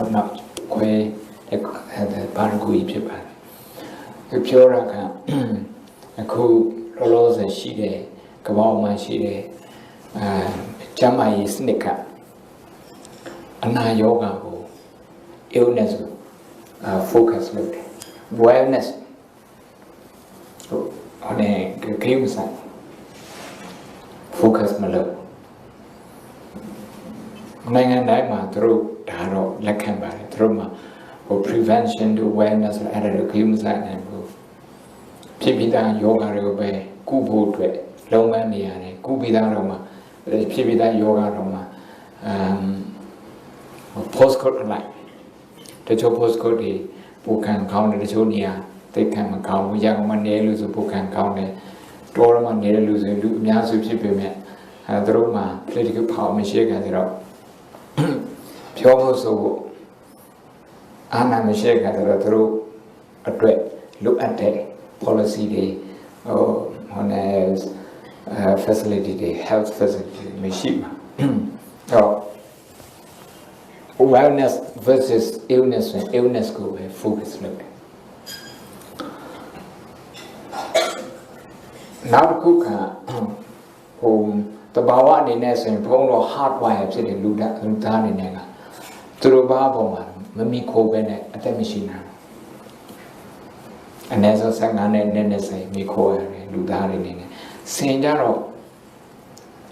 not quay the Bargui Pipa. The Puraka, a cool Rolos and Shide, Kabama Shide, Jamai Snika, Ana Yoga, illness, focus, wellness on a cream side, focus malo. Nangan Daima through Taro, Lakamba, trauma, or prevention to awareness or added a cream side and go. Pipida yoga robe, Kubo twe, Lomania, Kubida Roma, Pipida yoga Roma, postcode line. The two postcode, book and count the Sonia, they can account, young man, they lose a book and count it, Dorman, they lose a Yasu Pipime, the Roma, political power, Michigan, as it up. Pure so Anna Michelle had a through a threat, look at the policy day or on a facility day, health facility, machine. Wellness versus illness and illness go a focus look. Now the cook home the Bawa in S and Polo hardwire sitting Lutan in Nega. Through Babo, Mami Kobene at the machine. And as a second and then say, Miko Lutan in it. Saint Jaro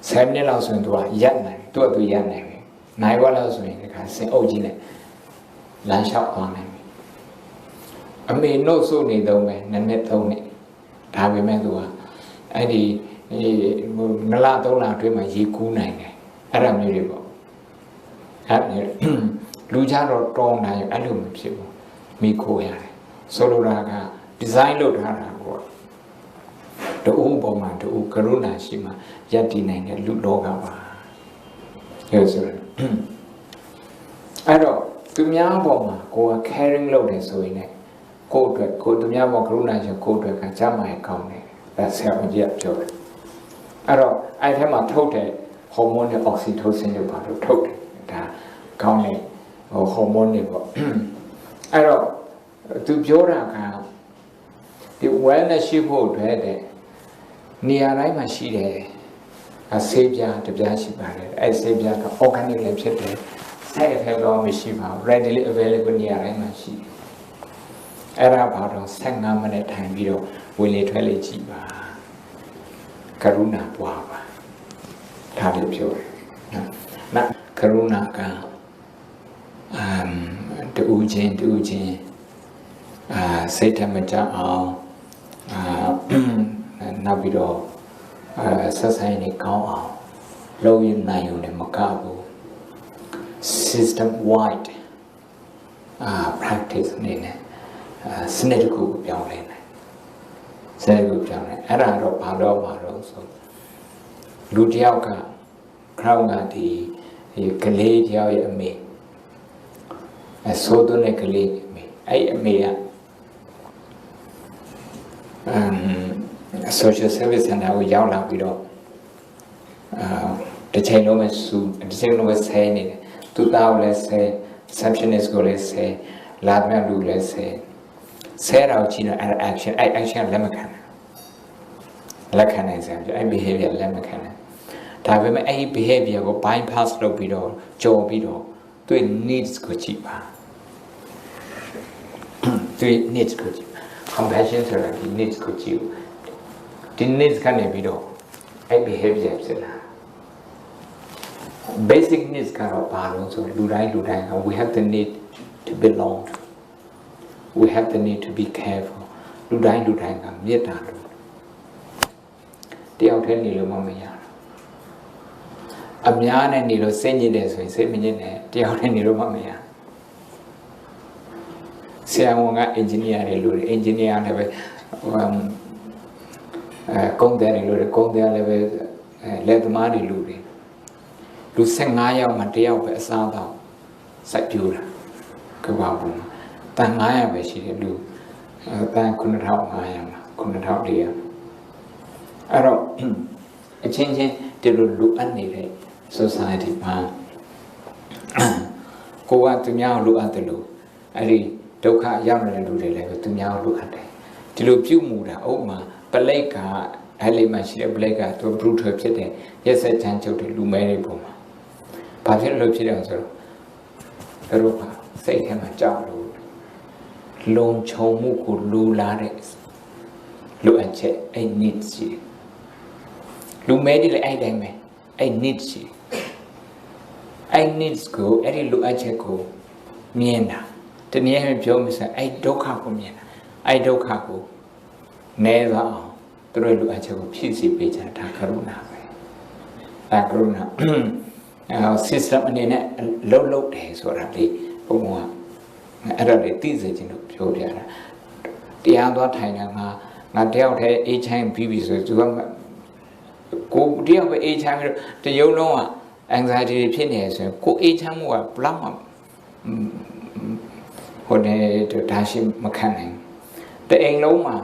7 年老孙多yan này, tôi tôi yan này, nãy qua lâu rồi người ta sẽ ôi gì này, lan shop on này, mình nô số này đâu mà, nên biết đâu này, thà với mấy đứa, ai đi, nó la đâu là cái mà gì cũ này này, ai làm như vậy bộ, hết như, lưu giá rồi tròn này, anh luôn mình chịu, mi khô ya này, solo ra cả, design lột ra rồi. The Uboma, the Ukaruna Shima, Yati Nanga, Ludoga. Yes, sir. I don't, to Myaboma, go a carrying load and so in it. Go to Myabo Karuna, go to a Kachama account. That's how I get to it. I don't, I have a total hormone oxytocin about a total, county or hormone. I don't, to Jora, the wellness she would had. Near I must see there a savior to Jashiba, a savior of organic lepsete, say hello, Mishiva, readily available near I must see. Era part of Sangamane time video will literally Jiba Karuna Puava Tadi pure. Not Karuna ka the Ujin, Satan Maja. Now we do society count low in Nayu and Macabo system wide practice in synedical young synedical young Arado Pado so Ludiaka Crownati Kalade Yaya me a Sodone Kalade me I me social service and how we yell out, we don't. The chain always soon, the chain always saying 2000, let's say, receptionist go, let's say, lab man do, let's say, out, you know, action, I actually lemon example, I behavior lemon. Time I behavior go bypass low below, jaw below, do it needs good cheaper. Do it needs good. Compassion therapy needs good cheaper. The needs can be done. I behave basic needs can be so we have the need to belong. We have the need to be careful. Ludai yet the outer Nilo Mamma. Amian and Nilo send you this way, say me the outer Nilo Mamma. Say I want engineer have a công there level let the money looting. To sing I am material by a sound out. Satura. Kababum. Than I am a she do. Than couldn't help I am, couldn't help dear. I don't a changing to look unneeded society man. ကိုကသူများလိုအပ်တယ်လို့အဲ့ဒီဒုက္ခရောက်နေတဲ့လူတွေလည်းသူများလိုအပ်တယ်ဒီလိုပြုမှုတာဥပမာပလိတ်ကအဲ့လေးမှရှိတဲ့ပလိတ်ကသူ brutal ဖြစ်တဲ့ရက်စက်ချမ်းချုပ်တဲ့လူမဲတွေပုံမှာဘာဖြစ်လို့ဖြစ်တယ်ဆိုတော့တို့ကစိတ်ထဲမှာကြောက်လို့လုံခြုံမှုကိုလူလာတဲ့လိုအပ်ချက်အဲ့ needs ရှိလူမဲတွေလည်းအဲ့တိုင်းပဲအဲ့ needs ရှိအဲ့ needs ကိုအဲ့ဒီလိုအပ်ချက်ကိုမြင်တာတနည်းအားဖြင့်ပြောမယ်ဆိုရင်အဲ့ဒုက္ခကိုမြင်တာအဲ့ဒုက္ခကိုနည်းသွားအောင်သူတို့လိုအပ်ချက်ကိုဖြည့်ဆည်းပေးကြတာကရုဏာပဲအဲ့ကရုဏာsystem အနေနဲ့လှုပ်တယ်ဆိုတာလေဘုံကအဲ့ဒါလေသိစေခြင်းလို့ပြောပြတာတရားသွားထိုင်တာငါတယောက်တည်းအေးချမ်းပြီးပြီဆိုသူကကိုတယောက်ပဲအေးချမ်းပြီးတော့တရုံလုံးက anxiety ဖြစ်နေဆိုရင်ကိုအေးချမ်းမှုကဘလောက်မှဟိုတဲ့ဒါရှိမခံနိုင်တအိမ်လုံးမှာ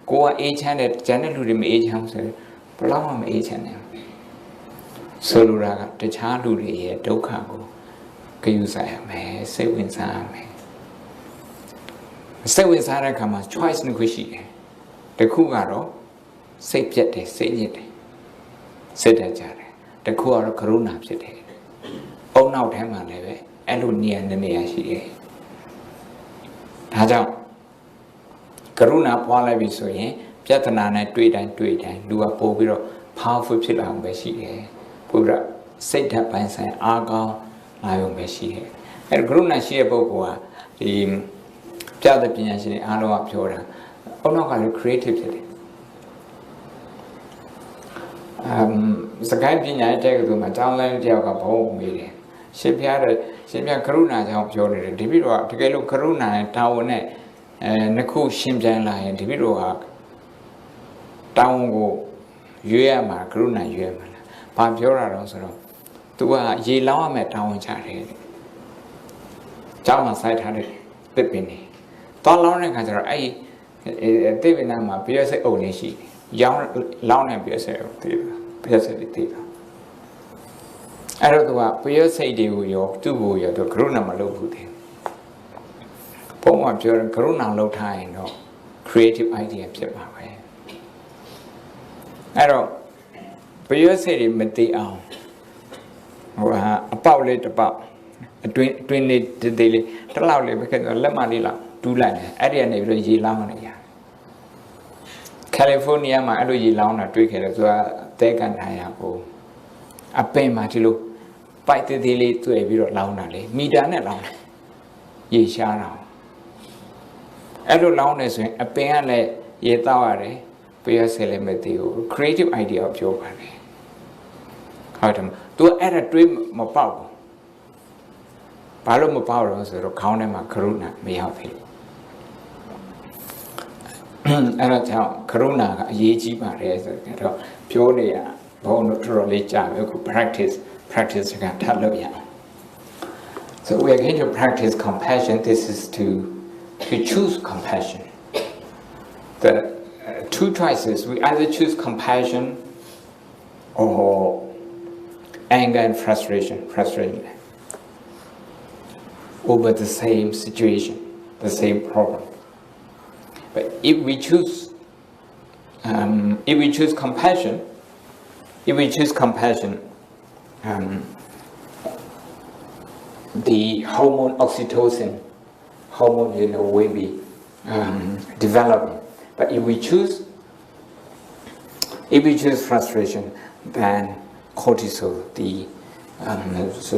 ကိုကအေးချမ်းတဲ့ကျန်တဲ့လူတွေမအေးချမ်းဆိုရင်ဘလောက်မှမအေးချမ်းနိုင်ဆိုလိုတာကတခြားလူတွေရဲ့ဒုက္ခကိုဂရုစိုက်ရမယ်စိတ်ဝင်စားရမယ်စိတ်ဝင်စားတဲ့အခါမှာ choice နှစ်ခုရှိတယ်တစ်ခုကတော့စိတ်ပြတ်တယ်စိတ်ညစ်တယ်စိတ်တကြတယ်တစ်ခုကတော့ကရုဏာဖြစ်တယ်အုံနောက်ထဲမှာလည်းပဲအဲ့လိုနေရာရှိတယ်ဒါကြောင့်ကရုဏာပွားလိုက်ပြီဆိုရင်ပြဿနာနဲ့တွေ့တိုင်းလူကပို့ပြီးတော့ powerful ဖြစ်လာအောင်ပဲရှိတယ်ပို့ပြီးတော့စိတ်ဓာတ်ပိုင်းဆိုင်အားကောင်းလာအောင်ပဲရှိတယ်အဲ့ကရုဏာရှိတဲ့ပုဂ္ဂိုလ်ကဒီပြတဲ့ပညာရှင်တွေအားလုံးကပြောတာအုံနောက်ကလည်း creative ဖြစ်တယ်စကိုင်းပညာတဲ့ကသူမှာတောင်းလန်းတယောက်ကဘုံမေးတယ်ရှင်ပြကရုဏာကြောင့်ပြောနေတယ်ဒီပြီးတော့တကယ်လို့ကရုဏာနဲ့တာဝန်နဲ့နှစ်ခုရှင်းပြန်လာရင်ဒီပြီးတော့တာဝန်ကိုရွေးရမှာကရုဏာရွေးရမှာလားဘာပြောတာတော့ဆိုတော့ तू ကရေလောင်းရမယ်တာဝန်ချတယ်ကျောင်းမှာစိုက်ထားတဲ့တစ်ပင်နေတော့လောင်းတဲ့ခါကျတော့အဲ့တစ်ပင်နာမှာပြည့်စိတ်အုပ်နေရှိရောင်းလောင်းနေပြည့်စိတ်အုပ်တည်ပြည့်စိတ်တည်အဲ့တော့ तू ကပြည့်စိတ်တွေကိုရောသူ့ကိုရော तू ကရုဏာမလုပ်ဘူးတဲ့ဘုံကပြောကရုဏာလုပ်ထားရင်တော့ creative idea ဖြစ်ပါပဲအဲ့တော့ပြည့်စိတ်တွေမတည်အောင်ဟိုအပေါက်လေးတစ်ပေါက်အတွင်းလေးတေးလေးတစ်လောက်လေးပဲခဲ့တော့လက်မလေးလောက်တူးလိုက်တယ်အဲ့ဒီကနေပြီးတော့ရေလောင်းနေရတယ်ကယ်လီဖိုးနီးယားမှာအဲ့လိုရေလောင်းတာတွေ့ခဲ့တယ်သူကတဲကန်ထားရကိုအပင်မှာဒီလိုပိုက်တေးလေးတွေ့ပြီးတော့လောင်းတာလေမီတာနဲ့လောင်းတယ်ရေရှားတာအဲ့လိုလောင်းနေဆိုရင်အပင်ကလည်းရေတောက်ရတယ်ပြည့်စဲလည်းမသိဘူး creative idea ကိုပြောပါတယ်ဟုတ်တယ်သူအဲ့ဒါတွေးမပေါက်ဘူးဘာလို့မပေါက်တော့ဆိုတော့ခေါင်းထဲမှာကရုဏာမရောက်သေးဘူးအဲ့ဒါကြောင့်ကရုဏာကအရေးကြီးပါတယ်ဆိုတော့ပြောနေရဘုံတို့တော်တော်လေးကြာပြီအခု practice ကထပ်လုပ်ရအောင် so we are going to practice compassion this is to choose compassion the two choices we either choose compassion or anger and frustration over the same situation, the same problem. But if we choose compassion, the hormone oxytocin will be developing. But if we choose frustration, then cortisol, the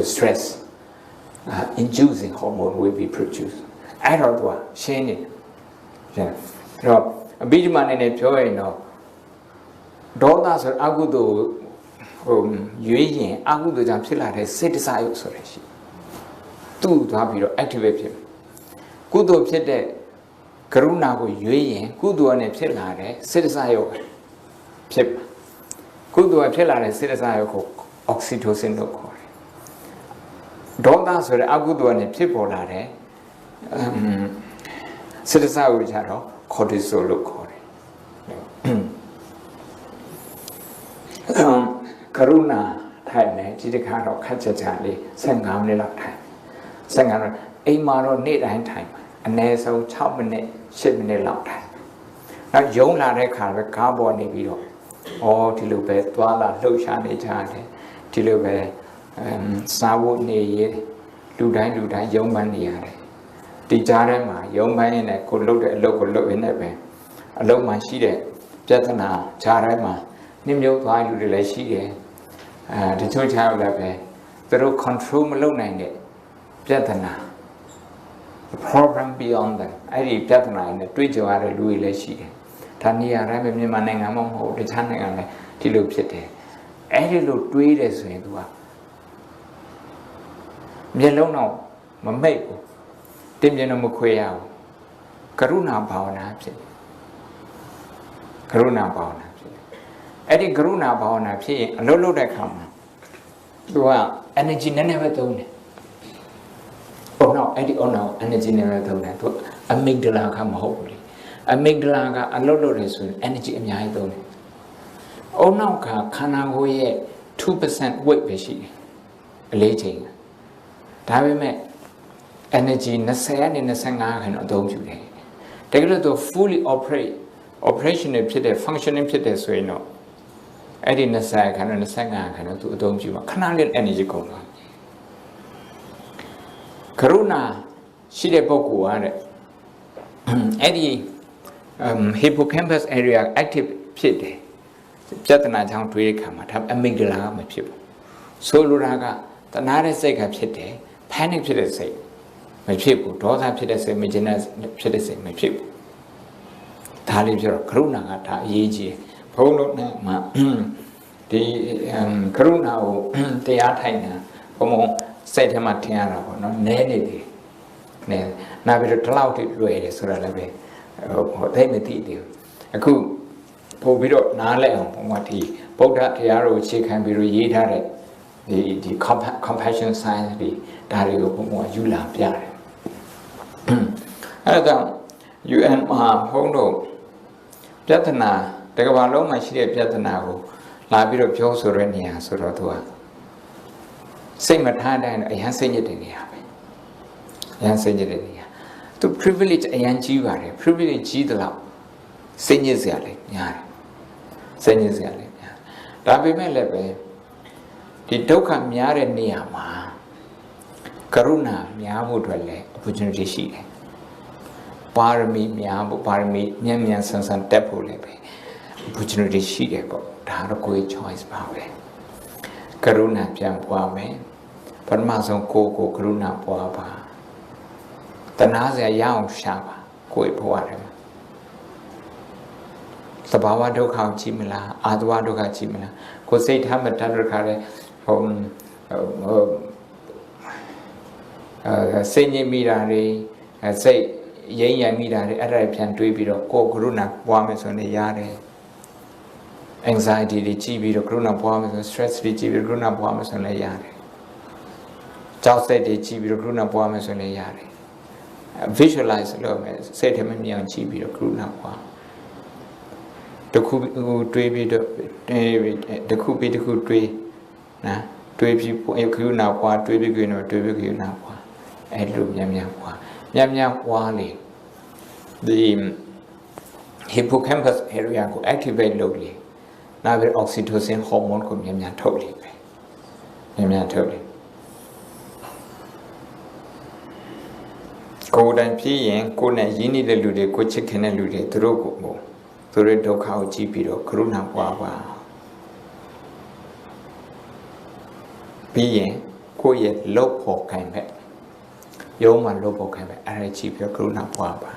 stress inducing hormone will be produced. I don't know. Shane. Yeah. So, a big man in a joy, no. Dollars are agudo, Yuyin, agudo jamsilla, set aside, sorry. Two to have you activate him. Good of Pete, Karuna, Yuyin, good one a pillar, set aside. Pip. Good to a pillar, set aside oxytocin. Don't answer the agudo and people are citizen which are cortisol look. Karuna time, Chitaka or Kachachali, Sangam Lila time. 15 အိမ်မှာတော့နေ့တိုင်းထိုင်အနည်းဆုံး6မိနစ်10မိနစ်လောက်ထိုင်နောက်ယုံလာတဲ့ခါပဲကားပေါ်နေပြီးတော့ဒီလိုပဲသွားလာလှုပ်ရှားနေကြတယ်ဒီလိုပဲစားဖို့နေရလူတိုင်းယုံပန်းနေရတယ်ဒီကြားထဲမှာယုံပန်းရင်းနဲ့ကိုလှုပ်တဲ့အလုပ်ကိုလှုပ်ရင်းနဲ့ပဲအလုံးမှရှိတဲ့ပြဿနာကြားထဲမှာနှိမ့်မြုပ်သွားလူတွေလည်းရှိတယ်တချို့ခြားလည်းပဲသူတို့ control မလုပ်နိုင်တဲ့ပြဿနာ problem beyond them အဲ့ဒီပြဿနာနဲ့တွေ့ကြရတဲ့လူတွေလည်းရှိတယ်ဒါနေရာတိုင်းပဲမြန်မာနိုင်ငံမှာမဟုတ်တခြားနိုင်ငံလည်းဒီလိုဖြစ်တယ်အဲ့ဒီလိုတွေးတယ်ဆိုရင် तू မျက်လုံးတော့မမိတ်ဘူးတင်းပြင်းတော့မခွေရဘူးကရုဏာဘာဝနာဖြစ်ကရုဏာဘာဝနာဖြစ်အဲ့ဒီကရုဏာဘာဝနာဖြစ်ရင်အလုပ်လုပ်တဲ့အခါမှာ तू energy နည်းနည်းပဲသုံးတယ်အဲ့ဒီenergy နည်းနည်းပဲသုံးတယ် तू အမိဂဒလာကမဟုတ်ဘူးလေအမိဂဒလာကအလုပ်လုပ်တယ်ဆိုရင် energy အများကြီးသုံးတယ်နောက်ကခန္ဓာကိုယ်ရဲ့ 2% weight ပဲရှိတယ်အလေးချိန်ဒါပေမဲ့ energy 20နဲ့25ခန့်တော့အသုံးပြုတယ်တကယ်လို့ fully operational ဖြစ်တဲ့ functioning ဖြစ်တဲ့ဆိုရင်တော့အဲ့ဒီ20ခန့်နဲ့25ခန့်တော့သူအသုံးပြုမှာခဏလေး energy ကုန်သွားကရုဏာရှိတဲ့ပုဂ္ဂိုလ်ကတဲ့အဲ့ဒီ hippocampus area active ဖြစ်တယ်ပြဿနာကြောင့်တွေးတဲ့ခါမှာဒါအမိဂဒလာကမဖြစ်ဘူးဆိုလိုတာကတဏှာတဲ့စိတ်ကဖြစ်တယ် panic ဖြစ်တဲ့စိတ်မဖြစ်ဘူးဒေါသဖြစ်တဲ့စိတ်မကျေနပ်ဖြစ်တဲ့စိတ်မဖြစ်ဘူးဒါလေးပြောတော့ကရုဏာကဒါအရေးကြီးတယ်ဘုန်းတော်နဲ့မှဒီကရုဏာကိုတရားထိုင်တာဘုံစိတ်ထဲမှာထင်ရတာပေါ့နော်နဲနေတယ်နဲနာပြီးတော့ဒီလောက်ထိလွယ်တယ်ဆိုတာလည်းပဲသိမသိသေးဘူးအခုပို့ပြီးတော့နားလဲအောင်ဘုံကဒီဗုဒ္ဓတရားတော်ကိုအခြေခံပြီးတော့ရေးထားတဲ့ဒီ compassion science တွေဒါတွေကိုဘုံကယူလာပြတယ်အဲ့ဒါ UN မှာဘုံတို့ပြဿနာတကဘာလုံးမှာရှိတဲ့ပြဿနာကိုလာပြီးတော့ပြောဆိုရတဲ့နေရာဆိုတော့သူကစိတ်မထားတိုင်းအရန်စိတ်ညစ်တဲ့နေရာပဲအရန်စိတ်ညစ်တဲ့နေရာသူ privilege အရန်ကြီးပါတယ် privilege ကြီးတယ်လို့စိတ်ညစ်စရာလည်းများတယ်စိတ်ညစ်စရာလည်းများဒါပေမဲ့လည်းပဲဒီဒုက္ခများတဲ့နေရာမှာကရုဏာများဖို့အတွက်လည်း opportunity ရှိတယ်ပါရမီများဖို့ပါရမီမြန်ဆန်တက်ဖို့လည်းပဲ opportunity ရှိတယ်ပေါ့ဒါတော့ကိုယ် choice ပါပဲကရုဏာပြန်ပွားမယ်ပထမဆုံးကိုယ်ကရုဏာပွားပါတဏှာစရာရအောင်ရှာပါကိုယ်ဘဝထဲမှာသဘာဝဒုက္ခကြည့်မလားအာတဝဒုက္ခကြည့်မလားကိုယ်စိတ်ထားမှတတ်ရခါတဲ့စိတ်ညစ်မိတာတွေစိတ်ရိမ့်ရမိတာတွေအဲ့ဒါပြန်တွေးပြီးတော့ကိုယ်ကရုဏာပွားမယ်ဆိုရင်ရတယ် anxiety တွေကြည့်ပြီးတော့ကရုဏာပွားမယ်ဆို stress တွေကြည့်ပြီးကရုဏာပွားမယ်ဆိုရင်လည်းရတယ်ကြောက်စိတ်တွေကြည့်ပြီးတော့ကရုဏာပွားမယ်ဆိုရင်လည်းရတယ် visualize လုပ်မယ်စိတ်ထဲမှာမြင်အောင်ကြည့်ပြီးတော့ကရုဏာပွားတခုတွေးပြီးတော့တခုပြီးတခုတွေးနော်တွေးပြီးကရုဏာပွားတွေးပြီးကရုဏာပွားအဲ့လိုများပွားပွားလေဒီ hippocampus area ကို activate လုပ်လေနောက်ပြီး oxytocin hormone ကိုများထုတ်လေပဲများထုတ်လေကိုယ်တိုင်ဖြစ်ရင်ကိုယ်နဲ့ရင်းနှီးတဲ့လူတွေကိုချစ်ခင်တဲ့လူတွေသူတို့ကိုသူတို့ဒုက္ခကိုကြည့်ပြီးတော့ကရုဏာပွားပါပြီးရင်ကိုယ့်ရဲ့လုပ်ဖို့ခိုင်းပဲရုံးမှာလုပ်ဖို့ခိုင်းပဲအဲ့ဒါကြည့်ပြီးကရုဏာပွားပါ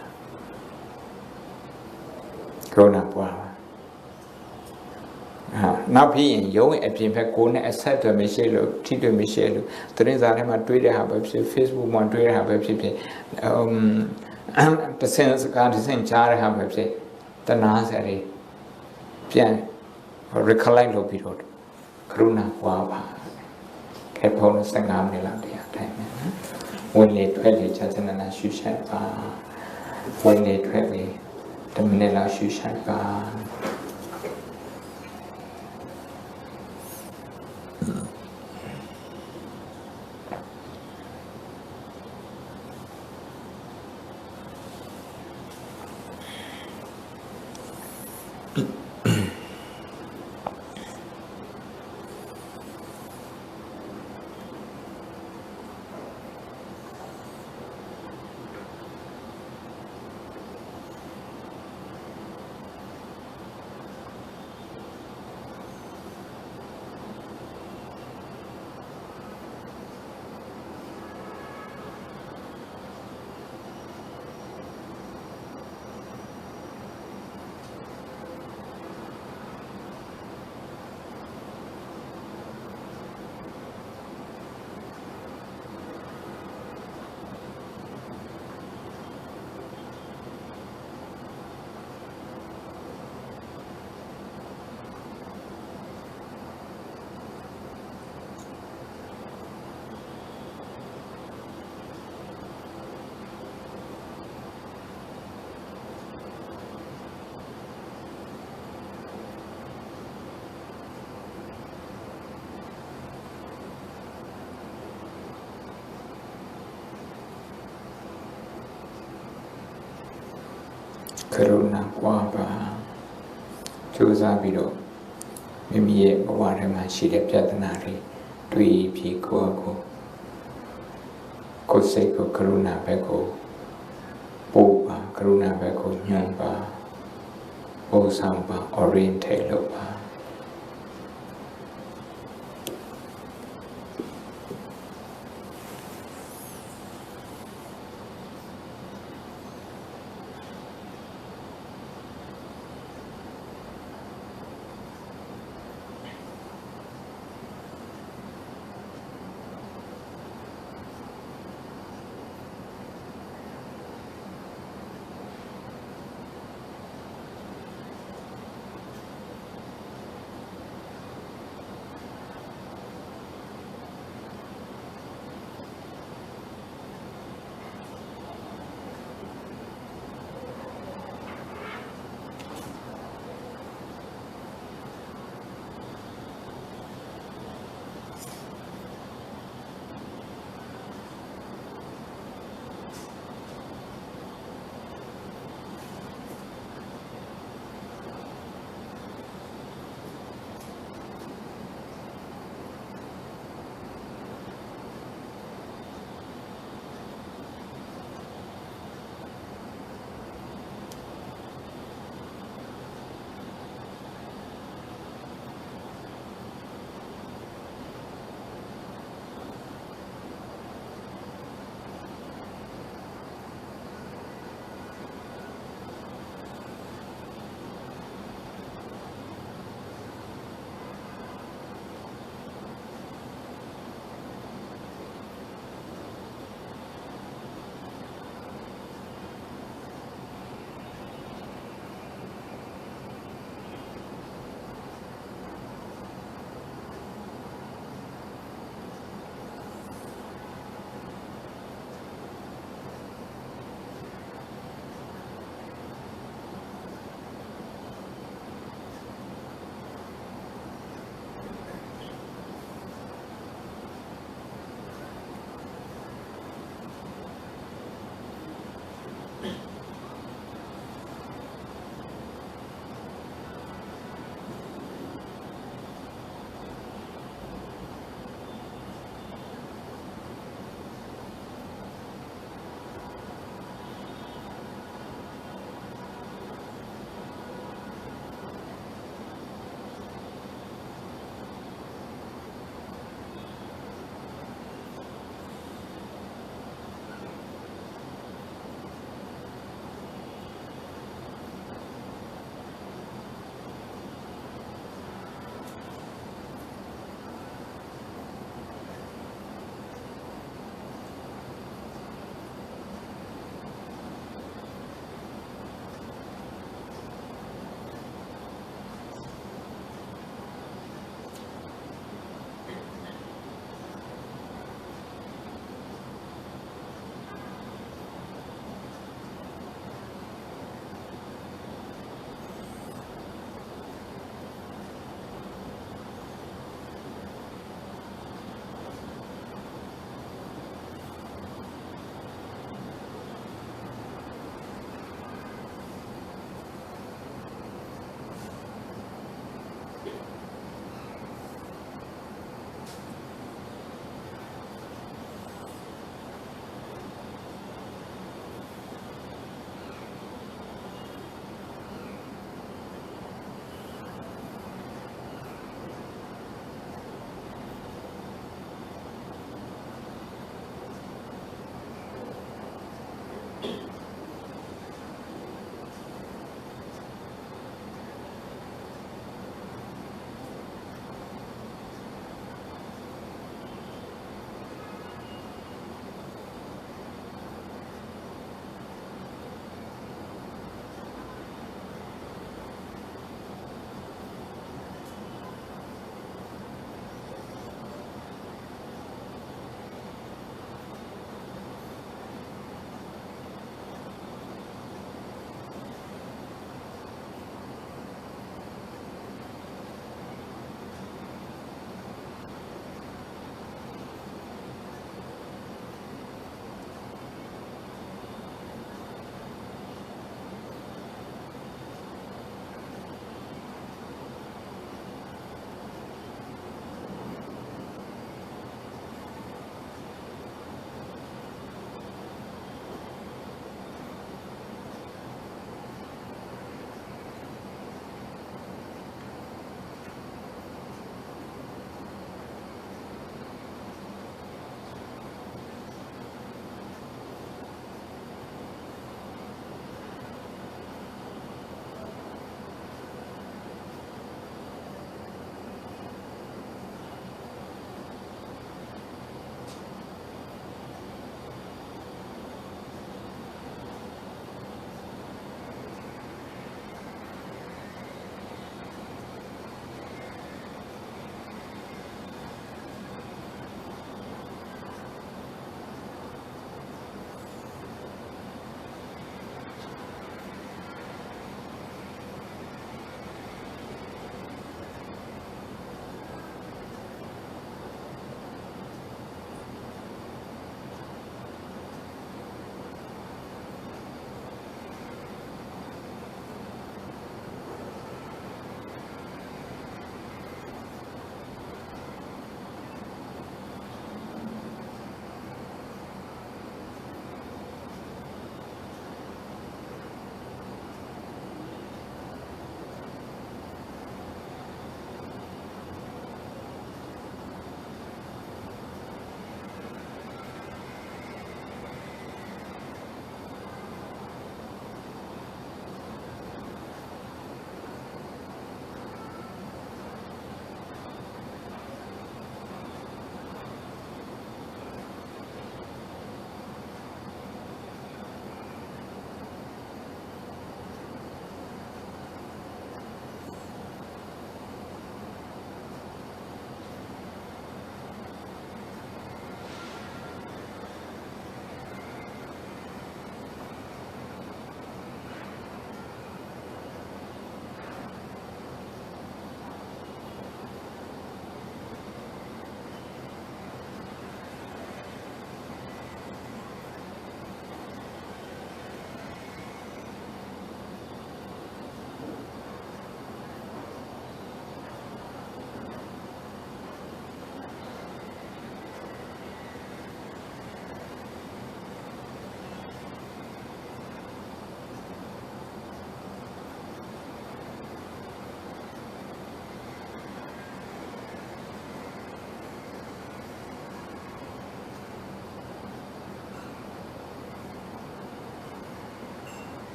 ကရုဏာပွားပါနောက်ပြီးရင်ရုံးရဲ့အပြင်ဘက်ကိုယ်နဲ့အဆက်အသွယ်မရှိလို့ထိတွေ့မရှိလို့သတင်းစာထဲမှာတွေ့တဲ့ဟာပဲဖြစ် Facebook မှာတွေ့တဲ့ဟာပဲဖြစ်တဆင်စကားတဆင်ကြားတဲ့ဟာပဲဖြစ်တနာစရီပြန် recollect လုပ်ပြီးတော့ကရုဏာပွားပါခဲဖုန်း15မိနစ်လောက်တရားထိုင်မယ်နော်ဝင်လေထွက်လေချက်ချက်နာရှုရှိုက်ပါဝင်လေထွက်လေ10မိနစ်လောက်ရှုရှိုက်ပါ Karuna Kwaba Josabido Mimi Waterman Shida Piatanari Dui Pico Koseko Karuna Beko Boba Karuna Beko Nyamba Osamba Oriente Loba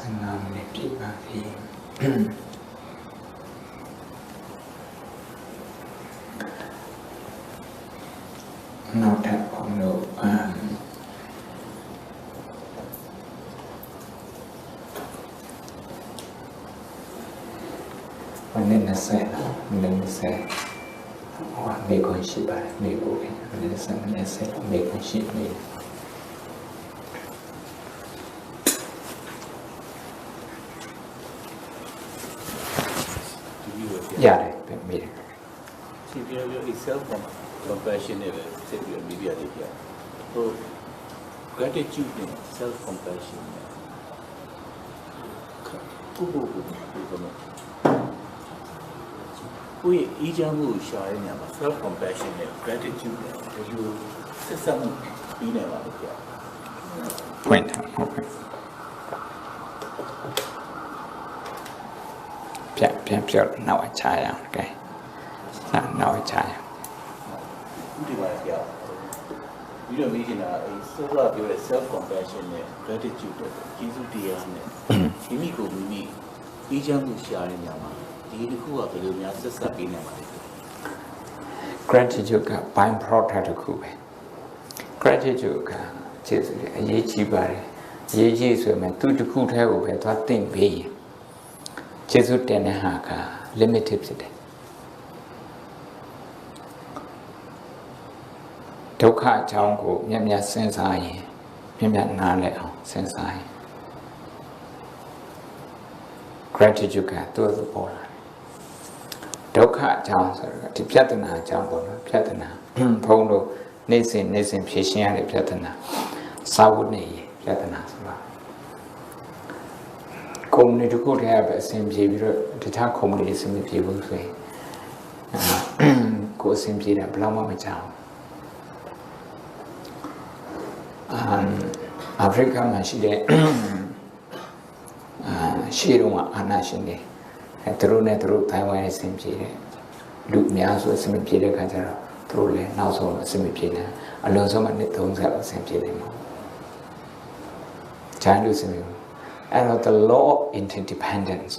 15 minutes ပြည့်ပါပြီနောက်ထပ်ဘုံတို့วันนี้นะเสร็จแล้ววันนี้เสร็จว่าไม่ควรชิบะไม่โอเควันนี้เสร็จไม่ควรชิบะရတယ်ပဲမိတယ်ဒီပြောပြော self compassion နဲ့ပဲဆက်ပြီးမိပြလေးပြဟို gratitude နဲ့ self compassion နဲ့ကိုယ့်အေးချမ်းမှုရှာရတဲ့နေရာမှာ self compassion နဲ့ gratitude နဲ့ဒီလိုဆက်စပ်မှုပြီးနေပါလို့ပြော point ဟုတ်ကဲ့ပြန်ပြောနောက်အချာရအောင်ကဲနောက်အချာရဒီမှာပြောပြီးတော့မိနေတာအဲစောစောပြောတဲ့ self compassion နဲ့ gratitude တဲ့ကျေးဇူးတရားနဲ့မိမိကိုမိမိအေးချမ်းမှုရှာတဲ့နေရာမှာဒီတစ်ခုကဘယ်လိုများဆက်ဆက်ပြီးနေပါလဲ gratitude က by product တစ်ခုပဲ gratitude ကကျေးဇူးအရေးကြီးပါတယ်အရေးကြီးဆိုရင်သူတစ်ခုတည်းကိုပဲသွားသိမ့်ပေးရင်ကျေးဇူးတင်တဲ့ဟာက limited ဖြစ်တယ်ဒုက္ခအကြောင်းကိုမြတ်မြတ်စဉ်းစားရင်မြတ်မြတ်နားလည်အောင်စဉ်းစားရင် gratitude ကသူ့အပေါ်ပေါ်လာဒုက္ခအကြောင်းဆိုတော့ဒီပြဿနာအကြောင်းပေါ့နော်ပြဿနာဘုံတို့နေ့စဉ်ဖြေရှင်းရတဲ့ပြဿနာစာဝတ်နေပြဿနာဆိုတာကုမ္ပဏီတစ်ခုတည်းပဲအဆင်ပြေပြီးတော့တခြားကုမ္ပဏီအဆင်မပြေဘူးဆိုရင်ကိုယ်အဆင်ပြေတာဘယ်တော့မှမကြောက်အာဖရိကမှာရှိတဲ့ရှေ့တုန်းကအာဏာရှင်တွေသူတို့နဲ့သူတို့တိုင်းဝိုင်းအဆင်ပြေတယ်လူအများစုအဆင်ပြေတဲ့ခါကျတော့သူတို့လည်းနောက်ဆုံးအဆင်ပြေတယ်အလုံးစုံမှနှစ်30အဆင်ပြေတယ်မှာဂျိုင်းလူစင်အဲ့တော့ the law of interdependence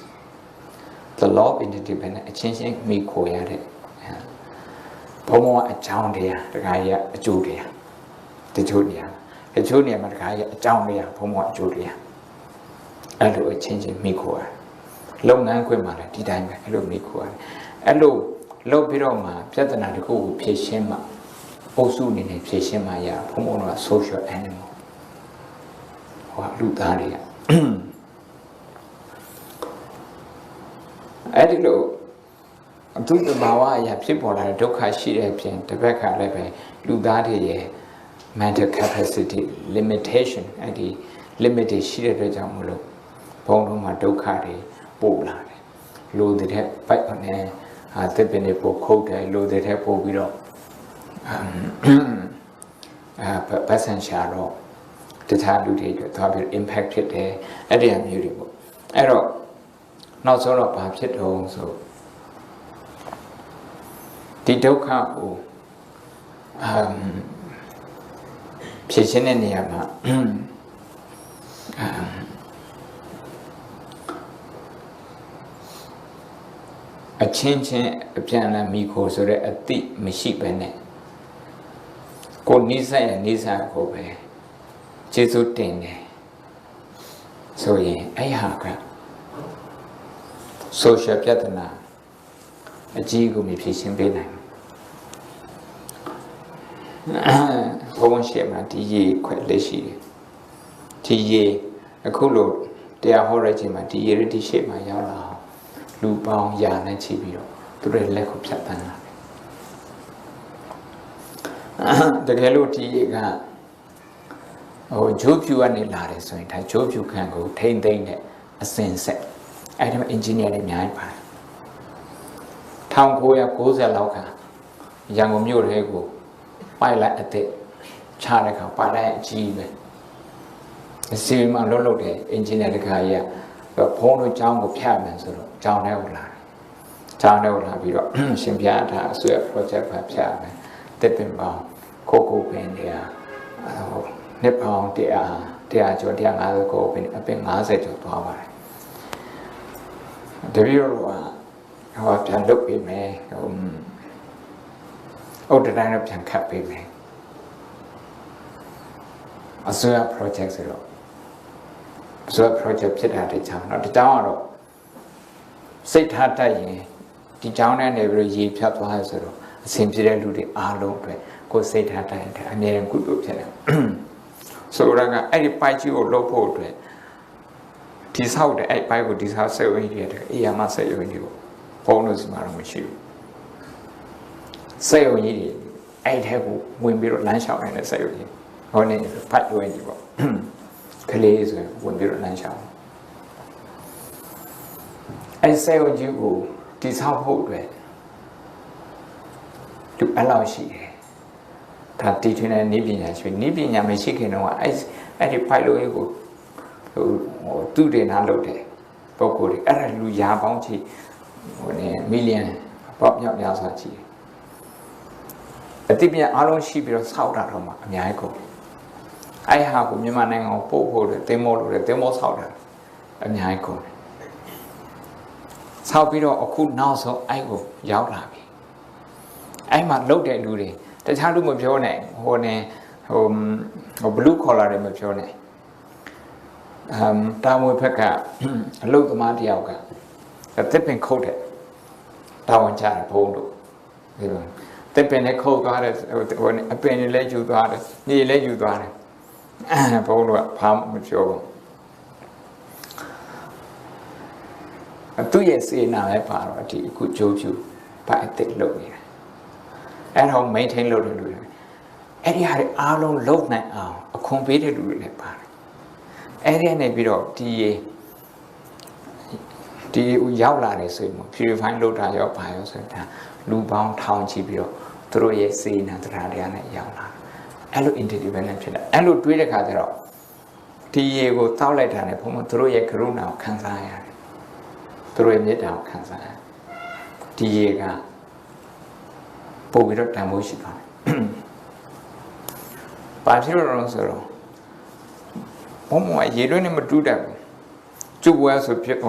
အချင်းချင်းမိခိုရတဲ့ဘုံဘုံအကြောင်းတရားတခါကြီးအကျိုးတရားတချို့နေရာမှာတခါကြီးအကြောင်းတရားဘုံဘုံအကျိုးတရားအဲ့လိုအချင်းချင်းမိခိုရလုပ်ငန်းခွင်မှာလည်းဒီတိုင်းပဲအဲ့လိုမိခိုရတယ်အဲ့လိုလုပ်ပြီးတော့မှပြဿနာတစ်ခုကိုဖြေရှင်းမှအုပ်စုအနေနဲ့ဖြေရှင်းမှရဘုံဘုံတော့ social animal ဟောလူသားတွေကအဲ့ဒီလိုသူ့ဘာဝအရာဖြစ်ပေါ်လာတဲ့ဒုက္ခရှိတဲ့အပြင်တစ်ဘက်ကလည်းပဲလူသားတွေရဲ့ mental capacity limitation အဲ့ဒီ limit ရှိတဲ့အတွက်ကြောင့်မလို့ဘုံလုံးမှာဒုက္ခတွေပို့လာတယ်လူတွေတဲ့ဘိုက်နဲ့တစ်ပင်တွေပို့ခုတ်တယ်လူတွေတဲ့ပို့ပြီးတော့ပတ်စံရှာတော့တခြားလူတွေသွားပြီး impact ဖြစ်တယ်အဲ့ဒီအမျိုးတွေပေါ့အဲ့တော့နောက်ဆုံးတော့ဘာဖြစ်တော့ဆိုဒီဒုက္ခကိုဖြေရှင်းတဲ့နေရာမှာအချင်းချင်းအပြန်အလှန်မိခိုဆိုတဲ့အတိမရှိပဲနဲ့ကိုနိစ္စရဲ့နိစ္စကိုပဲကျေးဇူးတင်တယ်ဆိုရင်အဲ့ဟာက social ပြဿနာအကြီးကိုမြဖြေရှင်းပေးနိုင်ဘုံရှိမှာဒီရေခွက်လက်ရှိတယ်ဒီရေအခုလို့တရားဟောရခြင်းမှာဒီရေဒီရှိမှာရောက်လာအောင်လူပေါင်းရာနဲ့ချီပြီးတော့သူတို့လက်ကိုဖြတ်တန်းလာတယ်တကယ်လို့ဒီရေကဂျိုးဖြူကနေလာတယ်ဆိုရင်ဒါဂျိုးဖြူခံကိုထိမ့်သိမ့်တဲ့အစင်ဆက်အဲ့ဒီမှာ engineer တွေအများကြီးပါတယ်1990လောက်ကရန်ကုန်မြို့ထဲကိုပိုက်လိုက်အသက်ချတဲ့ခါပိုက်လိုက်အကြီးပဲအစီအမံလုပ်တယ် engineer တခါကြီးကဘုံတို့ကျောင်းကိုဖြတ်မယ်ဆိုတော့ကျောင်းထဲကိုလာတယ်ကျောင်းထဲကိုလာပြီးတော့ရှင်ပြထားအဆွေ project ဖတ်ဖြတ်မယ်တစ်ပင်ပေါင်းကိုပင်တွေကနှစ်ပေါင်း100 100ကျော်150ကိုအပင်50ကျော်သွားပါတယ်တပည့်တော်ကဟောပြန်လုပ်ပေးမယ်ဥဒ္ဒတိုင်းတော့ပြန်ခတ်ပေးမယ်အစိုးရ project ဆိုတော့အစိုးရ project ဖြစ်တာတခြားတော့ဒီတောင်းကတော့စိတ်ထားတတ်ရင်ဒီတောင်းနဲ့နေပြီးရေဖြတ်သွားရဆိုတော့အစဉ်ပြတဲ့လူတွေအားလုံးအတွက်ကိုယ်စိတ်ထားတတ်ရင်အမြဲတမ်းကုသိုလ်ဖြစ်တယ်ဆိုတော့ကအဲ့ဒီပိုက်ကြီးကိုလှုပ်ဖို့အတွက်ဒီဆောက်တဲ့အဲ့ပိုက်ကိုဒီဆောက်ဆက်ဝင်ရတယ်အေးရမဆက်ဝင်ဒီကိုဘုံလို့စီမှာတော့မရှိဘူးဆက်ဝင်ကြီးတွေအဲ့ထဲကိုဝင်ပြီးတော့လမ်းလျှောက်နေတဲ့ဆက်ဝင်ကြီးဟောနေဖတ်ဝင်ကြီးပေါ့ကလေးဆိုဝင်ပြီးတော့လမ်းလျှောက်အဲ့ဆက်ဝင်ကြီးကိုဒီဆောက်ဖို့အတွက်သူအဲ့လောက်ရှိတယ်ဒါတီထွင်တဲ့နိပညာရှိနိပညာမရှိခင်တော့အဲ့ဒီဖိုက်လို့ကိုသူတွေနားလုပ်တယ်ပုံကိုယ်တွေအဲ့ဒါလူရာပေါင်းချီမီလီယံပေါက်မြောက်များစွာချီအတိပြန်အားလုံးရှိပြီးတော့ဆောက်တာတော့မှအများကြီးကုန်အဲ့ဟာကိုမြန်မာနိုင်ငံကိုပို့ဖို့တဲ့တင်းမောလို့တဲ့တင်းမောဆောက်တာအများကြီးကုန်ဆောက်ပြီးတော့အခုနောက်ဆုံးအဲ့ကိုရောက်လာပြီအဲ့မှာလုတ်တဲ့လူတွေတခြားလူမပြောနဲ့ဟိုဘလူးခေါ်လာတယ်မပြောနဲ့တာမွေဖက်ကအလုတ်သမားတယောက်ကတစ်ပင်ခုတ်တဲ့တာဝန်ချတယ်ဘုံတို့ဒီလိုတစ်ပင်နဲ့ခုတ်သွားတယ်ဟိုအပင်တွေလည်းယူသွားတယ်နေလည်းယူသွားတယ်ဘုံတို့ကဘာမှမပြောဘူးသူ့ရဲ့စေနာပဲပါတော့ဒီအခုကြိုးပြူဘာအစ်စ်လုပ်နေတာအဲ့တော့ maintain လုပ်တဲ့လူတွေအဲ့ဒီဟာတွေအားလုံးလုပ်နိုင်အောင်အခွန်ပေးတဲ့လူတွေလည်းပါတယ်အဲ့ဒီကနေပြီးတော့ဒီရောက်လာတယ်ဆိုရင် purify လုပ်တာရောဘာရောဆိုတာလူပေါင်းထောင်ချီပြီးတော့သူတို့ရဲ့စေနာတရားတွေနဲ့ရောက်လာအဲ့လို interdependent ဖြစ်တယ်အဲ့လိုတွေးတဲ့ခါကျတော့ဒီရေကိုတောက်လိုက်တာနဲ့ဘုံဘုံသူတို့ရဲ့ကရုဏာကိုခံစားရတယ်သူတို့ရဲ့မေတ္တာကိုခံစားရတယ်ဒီရေကပို့ပြီးတော့တန်ဖိုးရှိပါတယ်။ဘာဖြစ်လို့လဲဆိုတော့ဘုံဘုံရေတွင်းနဲ့မတူးတတ်ဘူး။ကျုပ်ဝဲဆိုဖြစ်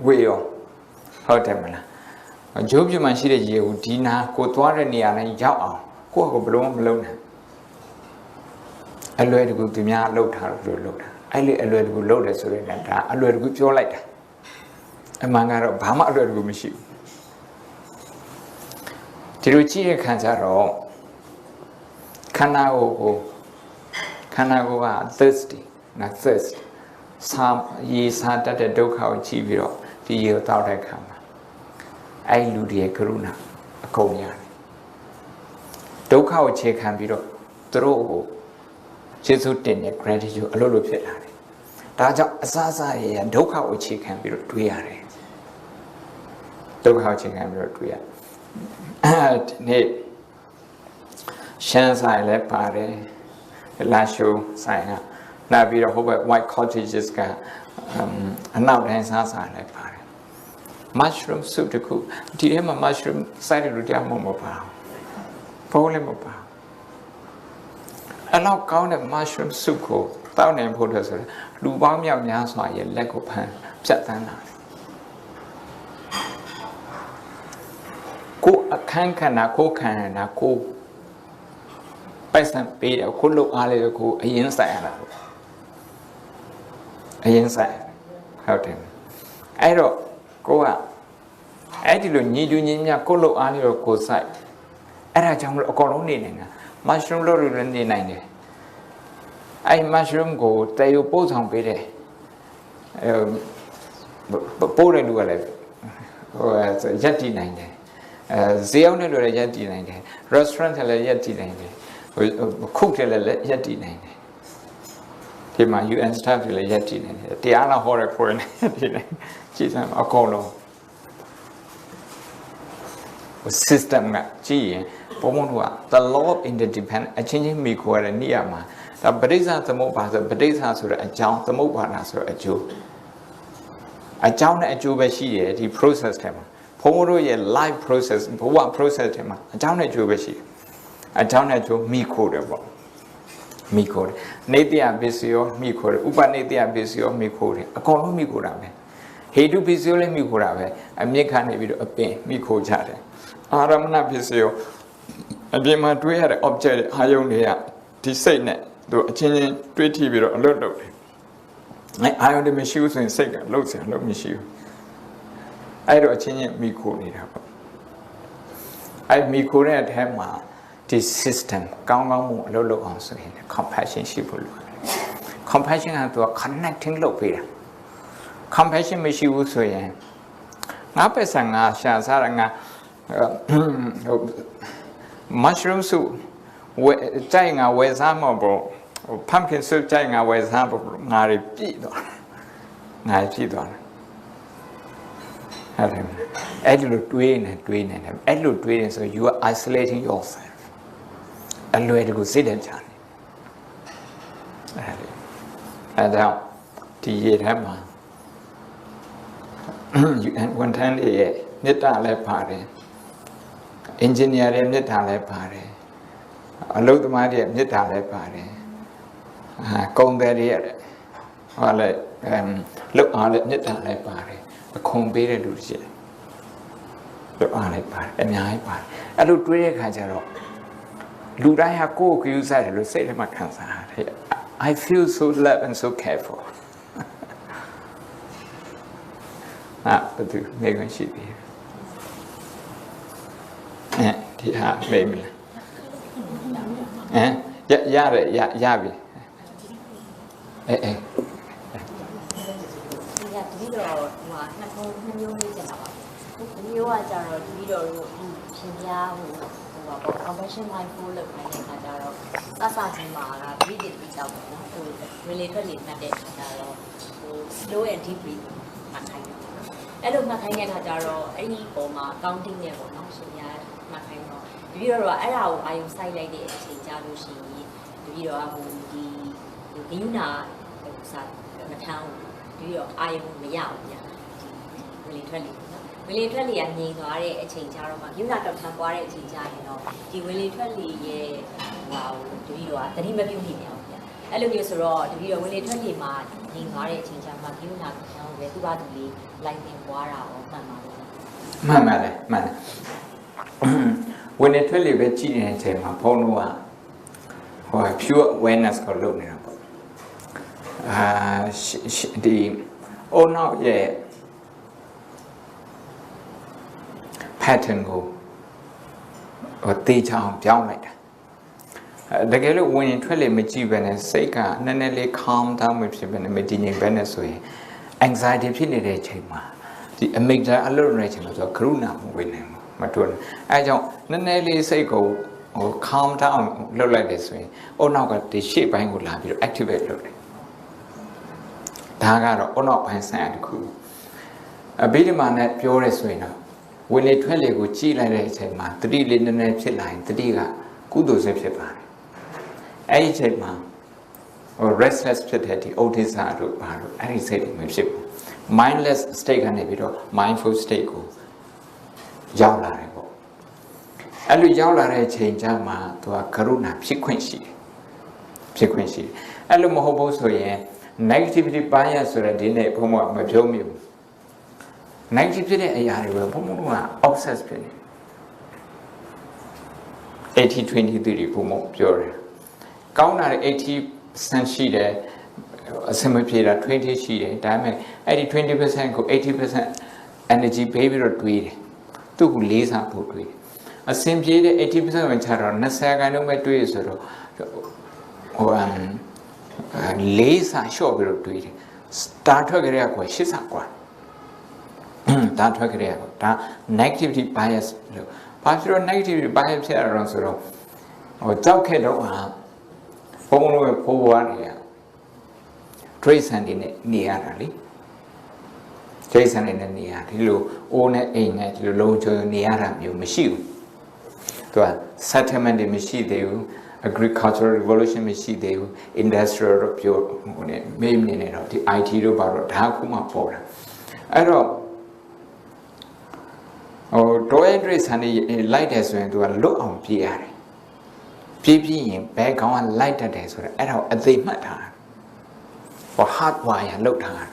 ဝေရောဟုတ်တယ်မလား။ဂျိုးပြမှရှိတဲ့ရေကိုဒီနာကိုသွားတဲ့နေရာတိုင်းရောက်အောင်ကိုယ့်ကိုဘလုံးမလုံးနဲ့။အလွယ်တကူသူများလှုပ်ထားလို့လှုပ်တာ။အဲ့လေအလွယ်တကူလှုပ်တယ်ဆိုရင်ဒါအလွယ်တကူပြောလိုက်တာ။အမှန်ကတော့ဘာမှအလွယ်တကူမရှိဘူး။ဒီလိုကြည့်တဲ့ခါကျတော့ခန္ဓာကိုယ်က thirsty နော် thirst ရေစားတတ်တဲ့ဒုက္ခကိုကြည့်ပြီးတော့ဒီရေကိုတောက်တဲ့ခါမှာအဲ့လူတွေရဲ့ကရုဏာအကုန်ရတယ်ဒုက္ခကိုခြေခံပြီးတော့သူတို့ကိုကျေးဇူးတင်တဲ့ gratitude အလိုလိုဖြစ်လာတယ်ဒါကြောင့်အစရဲ့ဒုက္ခကိုခြေခံပြီးတော့တွေးရတယ်ဒုက္ခကိုခြေခံပြီးတော့တွေးရတယ်ဒီနေ့ရှမ်းဆိုင်လည်းပါတယ်လာရှိုးဆိုင်ကလာပြီးတော့ဟိုဘက် white cottages ကအနောက်တိုင်းစားဆိုင်လည်းပါတယ် mushroom soup တခုဒီထဲမှာ mushroom စိုက်တယ်လို့တရားမပါဘူးဘိုးလည်းမပါအဲ့လောက်ကောင်းတဲ့ mushroom soup ကိုတောက်နိုင်ဖို့အတွက်ဆိုလူပေါင်းမြောက်များစွာရဲ့လက်ကိုဖမ်းဖြတ်တန်းလာတယ်ကိုအခန်းခန္ဓာကိုခန္ဓာကိုပိုက်ဆံပေးတယ်ကိုလုံအားလေးကိုအရင်ဆိုင်ရတာအရင်ဆိုင်ဟုတ်တယ်အဲ့တော့ကိုကအဲ့ဒီလိုညီတူညီမျှကိုလုံအားလေးကိုဆိုင်အဲ့ဒါကြောင့်မလို့အကုန်လုံးနေနေတာ mushroom လို့လည်းနေနိုင်တယ်အဲ့ mushroom ကိုတေယိုပို့ဆောင်ပေးတယ်ပို့တဲ့လူကလည်းဟိုရက်တည်နိုင်တယ်ဈေးရောက်တဲ့လူလည်းရက်တည်နိုင်တယ် restaurant လည်းရက်တည်နိုင်တယ်ခုတ်တယ်လည်းရက်တည်နိုင်တယ်ဒီမှာ UN staff တွေလည်းရက်တည်နိုင်တယ်တရားနာဟောတဲ့ဖွင့်နေတယ်ကြည့်စမ်းအကုန်လုံး system ကကြည့်ရင်ဘုံဘုံက the law of interdependence အချင်းချင်းမိခေါ်ရတဲ့နေရာမှာဒါပဋိစ္စသမုပ္ပါဆိုပဋိစ္စဆိုတဲ့အကြောင်းသမုပ္ပါဒဆိုတဲ့အကျိုးအကြောင်းနဲ့အကျိုးပဲရှိတယ်ဒီ process ထဲမှာဘုံဘုံတို့ရဲ့ life process ဘဝ process ထဲမှာအကြောင်းနဲ့အကျိုးပဲရှိတယ်အကြောင်းနဲ့အကျိုးမိခိုးတယ်ပေါ့ မိခိုးတယ်နေတ္တပစ္စည်းရောမိခိုးတယ်ဥပနိတ္တပစ္စည်းရောမိခိုးတယ်အကုန်လုံးမိခိုးတာပဲဟေတုပစ္စည်းလည်းမိခိုးတာပဲအမြင့်ခနေပြီးတော့အပင်မိခိုးကြတယ်အာရမဏပစ္စည်းရောအပြင်မှာတွေးရတဲ့ object အာယုံတွေကဒီစိတ်နဲ့သူအချင်းချင်းတွေးထိပြီးတော့အလွတ်လုပ်တယ်အာယုံတွေမရှိဘူးဆိုရင်စိတ်ကလှုပ်စရာလှုပ်မရှိဘူးအဲ့တော့အချင်းချင်းမိခိုးနေတာပေါ့အဲ့မိခိုးတဲ့အထက်မှာဒီ system ကောင်းကောင်းမှုအလုပ်လုပ်အောင်ဆိုရင် compassion ရှိဖို့လိုတယ် compassion ကသူက connecting လုပ်ပေးတာ compassion မရှိဘူးဆိုရင်ငါပဲဆန်ငါရှာစားရငါmushroom soup ဝဲကြိုက်ငါဝဲစားမှာပေါ့ pumpkin soup ကြိုက်ငါဝဲစားပေါ့ငါတွေပြည့်သွားငါပြည့်သွားအဲ့လိုတွေးနေအဲ့လိုတွေးရင်ဆို you are isolating yourself အလွယ်တကူစိတ်တကြတယ်အဲ့ဒါဒီရေထဲမှာဝန်ထမ်းတွေရဲ့မေတ္တာလည်းပါတယ် engineer ရဲ့မေတ္တာလည်းပါတယ်အလုပ်သမားတွေရဲ့မေတ္တာလည်းပါတယ်ကုန်သည်တွေရဲ့ဟောလေလုပ်အားလည်းမေတ္တာလည်းပါတယ်အခွန်ပေးတဲ့လူရှိတယ်လုပ်အားလည်းပါတယ်အများကြီးပါတယ်အဲ့လိုတွေးတဲ့ခါကျတော့လူတိုင်းဟာကိုယ့်ကိုယ်ယူစားတယ်လို့စိတ်ထဲမှာခံစားရတယ် I feel so loved and so cared for ဘယ်သူနေခွင့်ရှိသေးဒီဟာမေးမလားရပြီဒီတော့ဟိုနှစ်မျိုးလေးကျန်တာပါဒီမျိုးကကြတော့ဒီတော့ရှင်ပြားဟိုပေါ့ compassion mindful လောက်ခိုင်းတဲ့အခါကျတော့စချင်းမှာကဒီဒီကြောက်ပေါ့နော်ဟို related လေးမှတ်တဲ့အခါကျတော့ဟို slow and deep breath မှတ်ခိုင်းတယ်အဲ့လိုမှတ်ခိုင်းတဲ့အခါကျတော့အဲ့ဒီပုံမှာ counting နဲ့ပေါ့နော်ရှင်ပြားမှတ်ခိုင်းတော့ဒီတော့အဲ့ဒါကိုအာယုံစိုက်လိုက်တဲ့အချိန်ကြာလို့ရှိရင်ဒီတော့ဟိုဒီဂိယူနာဟိုစားမထမ်းဒီတော့အာယုံမရဘူးဗျာဝေလီထွက်လေနော်ဝေလီထွက်လေကငြိမ်သွားတဲ့အချိန်ကြာတော့မှဂိယူနာတော့ထမ်းသွားတဲ့အချိန်ကြာရင်တော့ဒီဝေလီထွက်လေရဲ့ဟိုဒီတော့တတိမပြုတ်နေတယ်ဗျာအဲ့လိုမျိုးဆိုတော့ဒီတော့ဝေလီထွက်လေမှာငြိမ်သွားတဲ့အချိန်ကြာမှဂိယူနာထမ်းပဲသူ့ဘာသူလေးလိုက်တင်သွားတာရောမှန်ပါလားမှန်ပါတယ်ဝင်နေထွက်လေပဲကြည့်နေတဲ့အချိန်မှာဘုန်းတော်ကဟို pure awareness ကိုလုပ်နေတာပေါ့ဒီအုံနောက်ရဲ့ pattern ကိုတေချအောင်ပြောင်းလိုက်တာတကယ်လို့ဝင်ရင်ထွက်လေမကြည့်ပဲနဲ့စိတ်ကနည်းနည်းလေး calm down မဖြစ်ပဲနဲ့မတည်ငြိမ်ပဲနဲ့ဆိုရင် anxiety ဖြစ်နေတဲ့အချိန်မှာဒီ amygdala အလုပ်နေတဲ့အချိန်မှာဆိုကရုဏာမဝင်နိုင်ဘူးမတွန်းအဲကြောင့်နည်းနည်းလေးစိတ်ကိုဟို calm down လုပ်လိုက်တယ်ဆိုရင်အုံနောက်ကဒီရှေ့ပိုင်းကိုလာပြီးတော့ activate လုပ်တယ်ဒါကတော့အုံနောက်ပိုင်းဆိုင်ရာတစ်ခုအဘိဓမ္မာနဲ့ပြောရဲဆိုရင်တော့ဝင်လေထွက်လေကိုကြည့်လိုက်တဲ့အချိန်မှာတတိလေးနည်းနည်းဖြစ်လာရင်တတိကကုသိုလ်စိတ်ဖြစ်ပါတယ်အဲ့ဒီအချိန်မှာဟို restless ဖြစ်တဲ့ဒီဩဒိသတို့ဘာလို့အဲ့ဒီစိတ်တွေမဖြစ်ဘူး mindless state ကနေပြီးတော့ mindful state ကိုရောက်လာတယ်ပေါ့အဲ့လိုရောက်လာတဲ့အချိန်ကျမှသူကကရုဏာဖြစ်ခွင့်ရှိတယ်အဲ့လိုမဟုတ်ဘူးဆိုရင် negativity bias ဆိုတဲ့ဒီနေ့ဘုံကမပြောမိဘူး negative ဖြစ်တဲ့အရာတွေပဲဘုံက obsess ဖြစ်နေ80-20 theory ဘုံပြောတယ်ကောင်းတာတွေ80% ရှိတယ်အစမပြေတာ20ရှိတယ်ဒါပေမဲ့အဲ့ဒီ 20% ကို 80% energy ပေးပြီးတော့တွေးတယ်သူ့ကိုလေးစားဖို့တွေးတယ်အစင်ပြေတဲ့ 80% ဝင်ချတော့20% လုံးပဲတွေးရဆိုတော့ဟိုလေးစားလျှော့ပြီးတော့တွေးတယ်တာထွက်ကြရကွာ80ကွာဒါထွက်ကြရကွာဒါ negativity bias လို့ဘာဖြစ်လို့ negativity bias ဖြစ်ရအောင်ဆိုတော့ဟိုကြောက်ခဲ့တော့ဘုံလုံးရဲ့ဖိုးဝါးတွေကtrace နေနဲ့နေရတာလေtrace နေနဲ့နေရဒီလိုအိုးနဲ့အိမ်နဲ့ဒီလိုလုံးချုံနေရတာမျိုးမရှိဘူးသူက settlement တွေမရှိသေးဘူး agricultural revolution မရှိသေးဘူး industrial တို့ပြောဟိုနဲ့မေးနေတော့ဒီ IT တို့ဘာလို့ဒါခုမှပေါ်တာအဲ့တော့ဟို trace နေလိုက်တယ်ဆိုရင်သူကလွတ်အောင်ပြေးရတယ် ပြင်းရင်ဘဲကောင်ကလိုက်တတ်တယ်ဆိုတော့အဲ့ဒါကိုအသေးမှတ်ထားတယ်ဟော hardwire လောက်ထားတယ်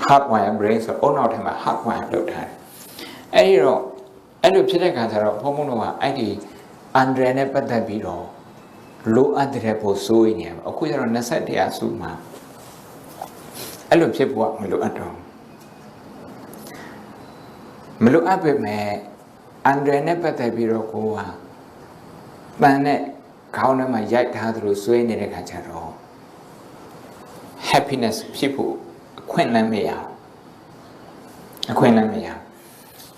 hardwire brain ဆိုအုံနောက်ထဲမှာ hardwire လောက်ထားတယ်အဲ့ဒီတော့အဲ့လိုဖြစ်တဲ့ခါကျတော့ဘုံဘုံတို့ကအဲ့ဒီ under နဲ့ပတ်သက်ပြီးတော့လိုအပ်တဲ့ဖို့စိုးရိမ်နေတယ်အခုကျတော့21ရာစုမှာအဲ့လိုဖြစ်ဖို့မလိုအပ်တော့မလိုအပ်ပေမဲ့ under နဲ့ပတ်သက်ပြီးတော့ကိုကပန်းနဲ့ခေါင်းထဲမှာရိုက်ထားသလိုဆွေးနေတဲ့ခါကျတော့ happiness ဖြစ်ဖို့အခွင့်အလမ်းမရ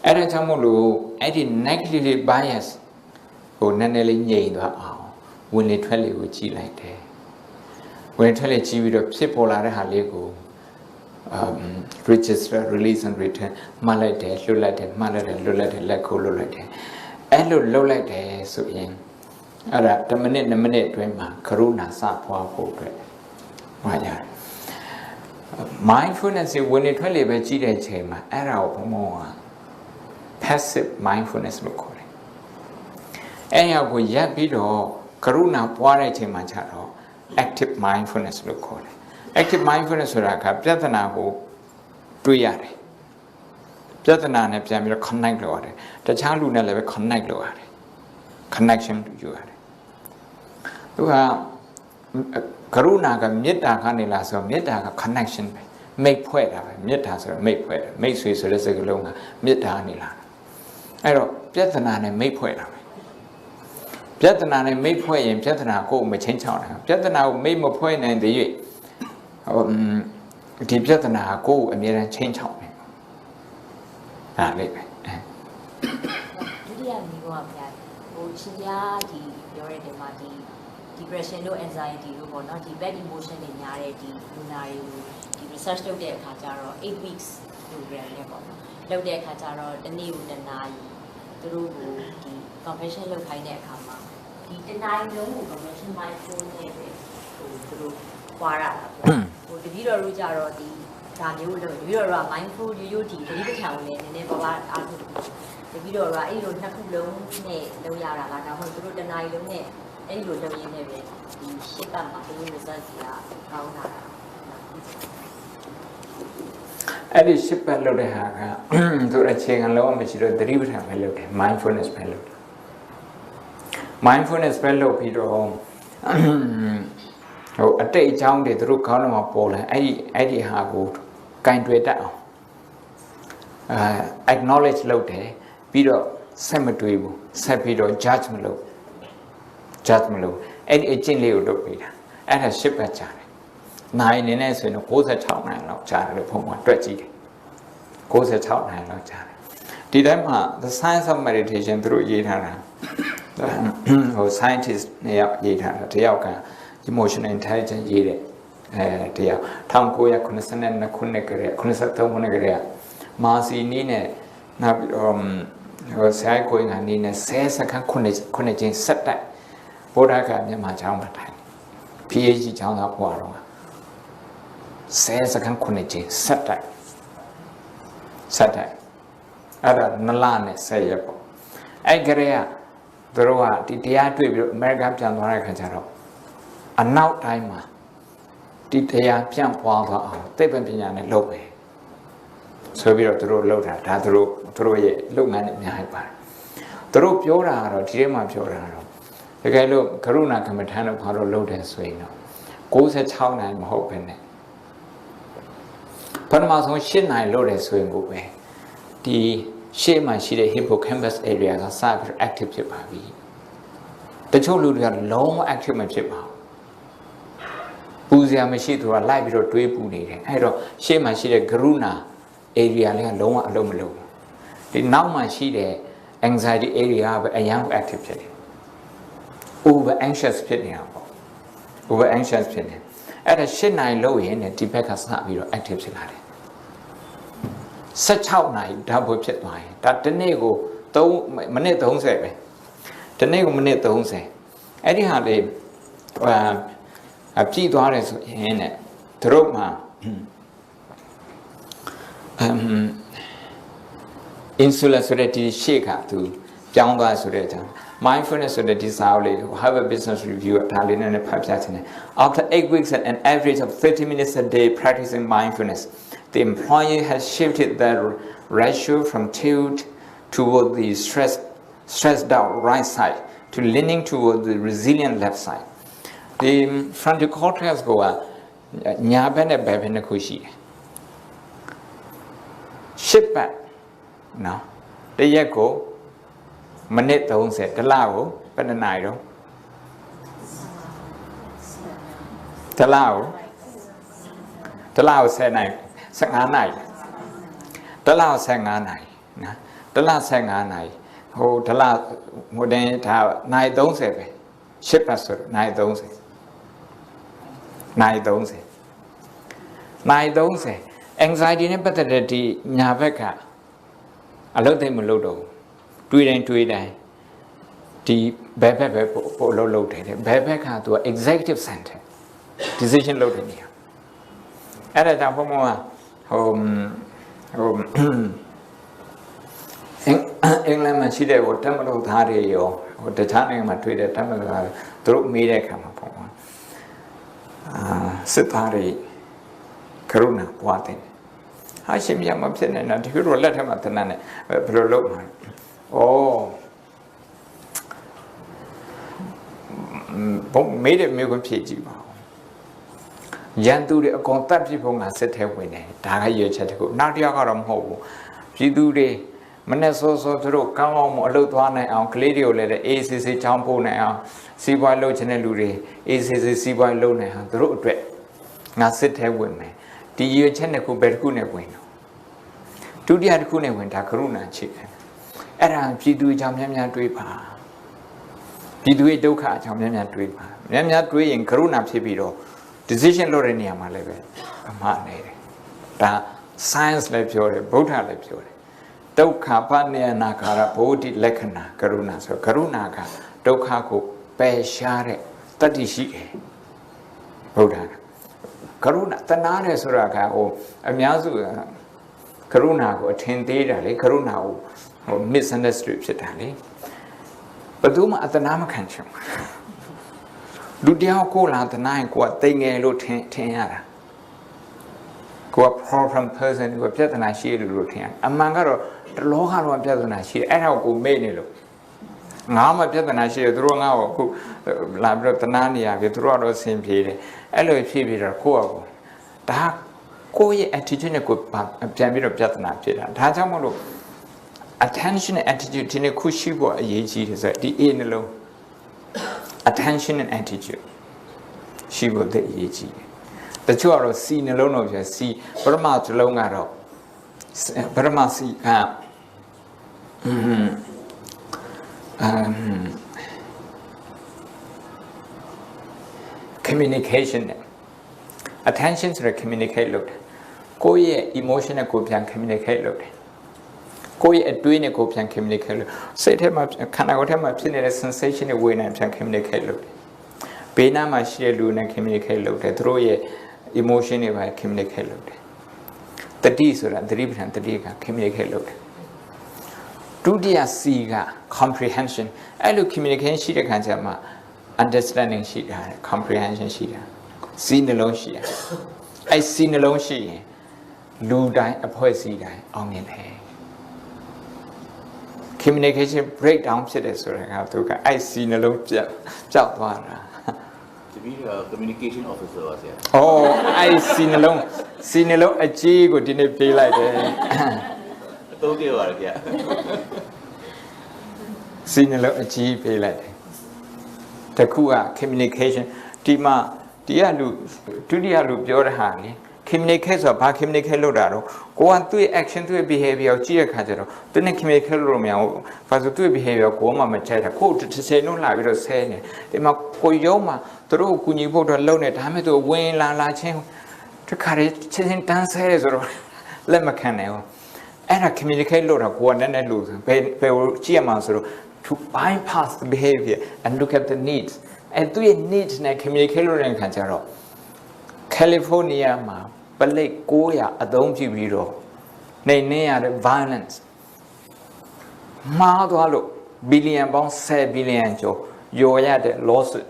အဲ့ဒါကြောင့်မို့လို့အဲ့ဒီ negative bias ဟိုနည်းနည်းလေးညှိသွားအောင်ဝင်လေထွက်လေကိုကြည့်လိုက်တယ်ဝင်ထွက်လေကြည့်ပြီးတော့ဖြစ်ပေါ်လာတဲ့ဟာလေးကိုregister release and return မှတ်လိုက်တယ်လွတ်လိုက်တယ်မှတ်လိုက်တယ်လွတ်လိုက်တယ်လက်ခုပ်လွတ်လိုက်တယ်အဲ့လိုလုပ်လိုက်တယ်ဆိုရင်အဲ့ဒါ10မိနစ်2မိနစ်အတွင်းမှာကရုဏာစပွားဖို့အတွက်ဟောရတယ် mindfulness ဝင်လေထွက်လေပဲကြည့်တဲ့ချိန်မှာအဲ့ဒါကိုဘုံက passive mindfulness လို့ခေါ်တယ်အဲ့ရကိုရပ်ပြီးတော့ကရုဏာပွားတဲ့ချိန်မှာခြားတော့ active mindfulness လို့ခေါ်တယ် active mindfulness ဆိုတာကပြဿနာကိုတွေးရတယ်ပြဿနာနဲ့ပြန်ပြီးတော့ connect လုပ်ရတယ်တခြားလူနဲ့လည်းပဲ connect လုပ်ရတယ် connection ယူရတယ်သူကကရုဏာကမေတ္တာကနေလာဆိုမေတ္တာက connection ပဲမိတ်ဖွဲ့တာပဲမေတ္တာဆိုတော့မိတ်ဖွဲ့တယ်မိတ်ဆွေဆိုတဲ့စကားလုံးကမေတ္တာကနေလာအဲ့တော့ပြဿနာနဲ့မိတ်ဖွဲ့တာပဲပြဿနာနဲ့မိတ်ဖွဲ့ရင်ပြဿနာကိုမချင်းချောင်းတာပြဿနာကိုမိတ်မဖွဲ့နိုင်တဲ့၍ဒီပြဿနာကိုအမြဲတမ်းချင်းချောင်းတယ်ဒါလေးပဲဒုတိယမျိုးကဗျာဟိုရှင်ပြဒီပြောရတဲ့မှာဒီ depression တို့ anxiety တို့ပေါ့နော်ဒီ bad emotion တွေများတဲ့ဒီလူနာတွေကိုဒီ research လုပ်တဲ့အခါကျတော့8 weeks program နဲ့ပေါ့နော်လုပ်တဲ့အခါကျတော့တစ်နေ့ကို2နာရီသူတို့ကိုဒီ compassion လုပ်ခိုင်းတဲ့အခါမှာဒီတစ်နာရီလုံးကို compassion mindful နဲ့ပဲဟိုသူတို့ပွားရတာပေါ့ဟိုတတိတော်တို့ကြတော့ဒီဒါမျိုးလို့တတိတော်က mindful ရိုးဒီတတိပဋ္ဌာန်ကိုလည်းနည်းနည်းပါးပါးအားထုတ်တတိတော်ကအဲ့လိုနှစ်ခုလုံးနဲ့လုပ်ရတာလားဒါမှမဟုတ်သူတို့တစ်နာရီလုံးနဲ့အဲ့လိုလုပ်ရင်းနဲ့ပဲဒီရှစ်ပတ်မှာဒီ result ကြီးကကောင်းလာတာအဲ့ဒီရှစ်ပတ်လုပ်တဲ့ဟာကသူအခြေခံလုံးဝမရှိတော့သတိပဋ္ဌာန်ပဲလုပ်တယ် mindfulness ပဲလုပ်တယ် mindfulness ပဲလုပ်ပြီးတော့ဟိုအတိတ်အကြောင်းတွေသူတို့ခေါင်းထဲမှာပေါ်လာအဲ့ဒီဟာကိုကင်တွယ်တတ်အောင်acknowledge လုပ်တယ်ပြီးတော့ဆက်မတွေးဘူးဆက်ပြီးတော့ judge မလုပ်အဲ့ဒီအကျင့်လေးကိုလုပ်ပေးတာအဲ့ဒါရှစ်ပတ်ကြာတယ်နိုင်နေနေဆိုရင်66နိုင်လောက်ကြာတယ်လို့ဘုံကတွက်ကြည့်တယ်66နိုင်လောက်ကြာတယ်ဒီတိုင်းမှာ the science of meditation သူတို့ရေးထားတာဟို scientist နဲ့ရေးထားတာတယောက်က emotional intelligence ရေးတဲ့တယောက်1982ခုနှစ်ကလေး83ခုနှစ်ကလေးမာစီနီးနဲ့နောက်ပြီးတော့ဟိုဆိုင်ကိုင်းကနေနဲ့10စက္ကန့်9ချင်းဆက်တိုက်ဘုရားကမြန်မာကျောင်းမှာထိုင် PhD ကျောင်းသားဘွားတော့10စက္ကန့်9ချင်းဆက်တိုက်အဲ့ဒါ2လနဲ့10ရက်ပေါ့အဲ့ကလေးကသူတို့ကဒီတရားတွေ့ပြီးတော့အမေရိကန်ပြန်သွားတဲ့ခါကျတော့အနောက်တိုင်းမှာဒီတရားပြန့်ပွားသွားအောင်သိပ္ပံပညာနဲ့လုပ်ပဲဆိုပြီးတော့သူတို့လုပ်တာဒါသူတို့ရဲ့လုပ်ငန်းနဲ့အများကြီးပါတယ်သူတို့ပြောတာကတော့ဒီထဲမှာပြောတာတော့တကယ်လို့ကရုဏာကမ္မထာတို့ဘာလို့လုပ်တယ်ဆိုရင်တော့66နိုင်မဟုတ်ပဲနဲ့ပထမဆုံး8နိုင်လုပ်တယ်ဆိုရင်ကိုပဲဒီရှေ့မှာရှိတဲ့ hippocampus area ကစပြီး active ဖြစ်ပါပြီတချို့လူတွေကလုံးဝ active မဖြစ်ပါဘူးပူစရာမရှိသူကလိုက်ပြီးတော့တွေးပူနေတယ်အဲ့တော့ရှေ့မှာရှိတဲ့ကရုဏာ area လေးကလုံးဝအလုံးမလုံးဒီနောက်မှာရှိတဲ့ anxiety area ပဲအရင် active ဖြစ်တယ် over anxious ဖြစ်နေတာပေါ့ over anxious ဖြစ်နေအဲ့ဒါ8နိုင်လို့ရင်ဒီဘက်ကစပြီးတော့ active ဖြစ်လာတယ်16နိုင်ဓာတ်ဖို့ဖြစ်သွားရင်ဒါတစ်နေ့ကို3မိနစ်30ပဲတစ်နေ့ကိုမိနစ်30အဲ့ဒီဟာလေးပြည့်သွားတယ်ဆိုရင်သူတို့မှာinsulin ဆိုတဲ့ဒီရှေ့ကသူပြောင်းသွားဆိုတဲ့အကြောင်း mindfulness of the desire have a business review after 8 weeks at an average of 30 minutes a day practicing mindfulness the employee has shifted their ratio from tilt toward the stressed out right side to leaning toward the resilient left side the frontal cortex goညာဘက်နဲ့ဘယ်ဘက်နှစ်ခုရှိတယ်ရှစ်ပတ်နော်တရက်ကိုမိနစ်30တစ်လကိုဘယ်နှစ်နာရီတော့တစ်လကို10နာရီ15နာရီတစ်လကို15နာရီနော်တစ်လ15နာရီဟိုတစ်လဟိုတင်ဒါနာရီ30ပဲရှစ်ပတ်ဆိုတော့နာရီ30နိုင်30 anxiety နဲ့ပတ်သက်တဲ့ဒီညာဘက်ကအလုပ်သိမလုပ်တော့တွေးတိုင်းဒီဘယ်ဘက်ပဲပို့လုပ်တယ်ဘယ်ဘက်ကသူက executive center decision လုပ်တဲ့နေရာအဲ့ဒါကြောင့်ဘုံဘုံကအင်္ဂလန်မှာရှိတဲ့တမလို့သားတွေရောတခြားနိုင်ငံမှာတွေ့တဲ့တမလို့သားသူတို့မေးတဲ့အခါမှာဘုံဘုံစစ်သားတွေကရုဏာပွားတယ်ဟာရှင်မြတ်မဖြစ်နေတာဒီလိုလက်ထက်မှာတနတ်နဲ့ဘယ်လိုလုပ်မှာဘုံမေးတဲ့မျိုးကိုဖြည့်ကြည့်ပါဦးရန်သူတွေအကုန်တပ်ပြဖို့ငါစစ်ထဲဝင်တယ်ဒါကရွေးချက်တခုနောက်တစ်ယောက်ကတော့မဟုတ်ဘူးပြည်သူတွေမနဲ့စောစောသူတို့ကောင်းကောင်းမအလုပ်သွားနိုင်အောင်ကလေးတွေကိုလည်းACCချောင်းပို့နိုင်အောင်စီးပွားလုပ်ချင်တဲ့လူတွေ ACC စီးပွားလုပ်နိုင်အောင်သူတို့အတွက်ငါစစ်ထဲဝင်မယ်ဒီရွေးချက်နှစ်ခုပဲတစ်ခုနဲ့ဝင်တော့ဒုတိယတစ်ခုနဲ့ဝင်တာကရုဏာချိတယ်အဲ့ဒါပြည်သူအကြောင်းများတွေးပါပြည်သူရဲ့ဒုက္ခအကြောင်းများတွေးပါများတွေးရင်ကရုဏာဖြစ်ပြီးတော့ decision လုပ်တဲ့နေရာမှာလည်းပဲအမှားနေတယ်ဒါ science လည်းပြောတယ်ဗုဒ္ဓလည်းပြောတယ်ဒုက္ခပနိယနာကာရဘုဒ္ဓလက္ခဏာကရုဏာဆိုကရုဏာကဒုက္ခကိုပယ်ရှားတဲ့တတ္တိရှိတယ်ဗုဒ္ဓကရုဏာတနာတယ်ဆိုတာကဟိုအများစုကရုဏာကိုအထင်သေးတာလေကရုဏာကိုဟို misunderstood ဖြစ်တာလေဘယ်သူမှအတနာမခံချင်လူတယောက်ကိုလာတနာရင်ကိုကတိမ်ငယ်လို့ထင်ရတာကိုက problem person ကိုပြဿနာရှိတယ်လို့ထင်ရအမှန်ကတော့တလောကတော့ပြဿနာရှိတယ်အဲ့ဒါကိုမေ့နေလို့ငါမှပြဿနာရှိတယ်သူတို့ငါ့ကိုအခုလာပြီးတော့တနာနေရပြီသူတို့ကတော့ဆင်ပြေတယ်အဲ့လိုဖြစ်ပြီးတော့ကိုယ့်အကူဒါကိုယ့်ရဲ့ attitude နဲ့ကိုပြန်ပြီးတော့ပြဿနာဖြစ်တာဒါကြောင့်မလို့ attention and attitude ဒီနေ့ခုရှိဖို့အရေးကြီးတယ်ဆိုဒီ A နှလုံး attention and attitude ရှိဖို့အရေးကြီးတယ်တချို့ကတော့ C နှလုံးတော့ပြ C ပထမတစ်လုံးကတော့ပထမ C ကcommunication နဲ့ attention ဆိုတော့ communicate လုပ်တယ်ကိုယ့်ရဲ့ emotion နဲ့ကိုယ်ပြန် communicate လုပ်တယ်ကိုယ့်ရဲ့အတွေးနဲ့ကိုယ်ပြန် communicate လုပ်စိတ်ထဲမှာခန္ဓာကိုယ်ထဲမှာဖြစ်နေတဲ့ sensation တွေဝေဒနာပြန် communicate လုပ်တယ်ဘေးနားမှာရှိတဲ့လူနဲ့ communicate လုပ်တယ်သူတို့ရဲ့ emotion တွေပါ communicate လုပ်တယ်တတိဆိုတာသတိပဋ္ဌာန်တတိက communicate လုပ်တယ်ဒုတိယ C က comprehension အဲ့လို communication ရှိတဲ့ခါကျမှ understanding ရှိတာ comprehension ရှိတာ C နှလုံးရှိတာအဲ့ C နှလုံးရှိရင်လူတိုင်းအဖွဲ့အစည်းတိုင်းအောင်မြင်တယ် communication breakdown ဖြစ်တယ်ဆိုတာကသူကအဲ့ C နှလုံးပြောက်သွားတာတပည့်က communication officer ပါဆရာအဲ့ C နှလုံးအကြီးကိုဒီနေ့ပေးလိုက်တယ်အသုံးကြပါရခင်ဗျာ C နှလုံးအကြီးပေးလိုက်တယ်တခုက communication ဒီမှာဒီကလူဒုတိယလူပြောတဲ့ဟာလေ communicate ဆိုတာဘာ communicate လုပ်တာတော့ကိုကသူ့ရဲ့ action သူ့ရဲ့ behavior ကိုကြည့်ရခါကျတော့သူနဲ့ communicate လုပ်လို့မရဘူးဘာလို့သူ့ရဲ့ behavior ကိုမှမချက်တာကိုတစ်ချိန်လုံးလာပြီးတော့ဆဲနေဒီမှာကိုရုံးမှာသူတို့ကိုကူညီဖို့တော့လုပ်နေဒါမဲ့သူဝင်လာချင်းတခါတည်းချင်းတန်းဆဲဆိုတော့လက်မခံနိုင်ဘူးအဲ့ဒါ communicate လုပ်တာကိုကနည်းနည်းလို့ဘယ်ကြည့်ရမှာဆိုတော့ to bypass the behavior and look at the needs အဲ့သူရဲ့ needs နဲ့ communicate လုပ်တဲ့ခါကျတော့ California မှာပလိတ်900အသုံးပြုပြီးတော့နေရတဲ့ violence မှားသွားလို့ billion pound 10 billion ကျော်ယော်ရတဲ့ lawsuit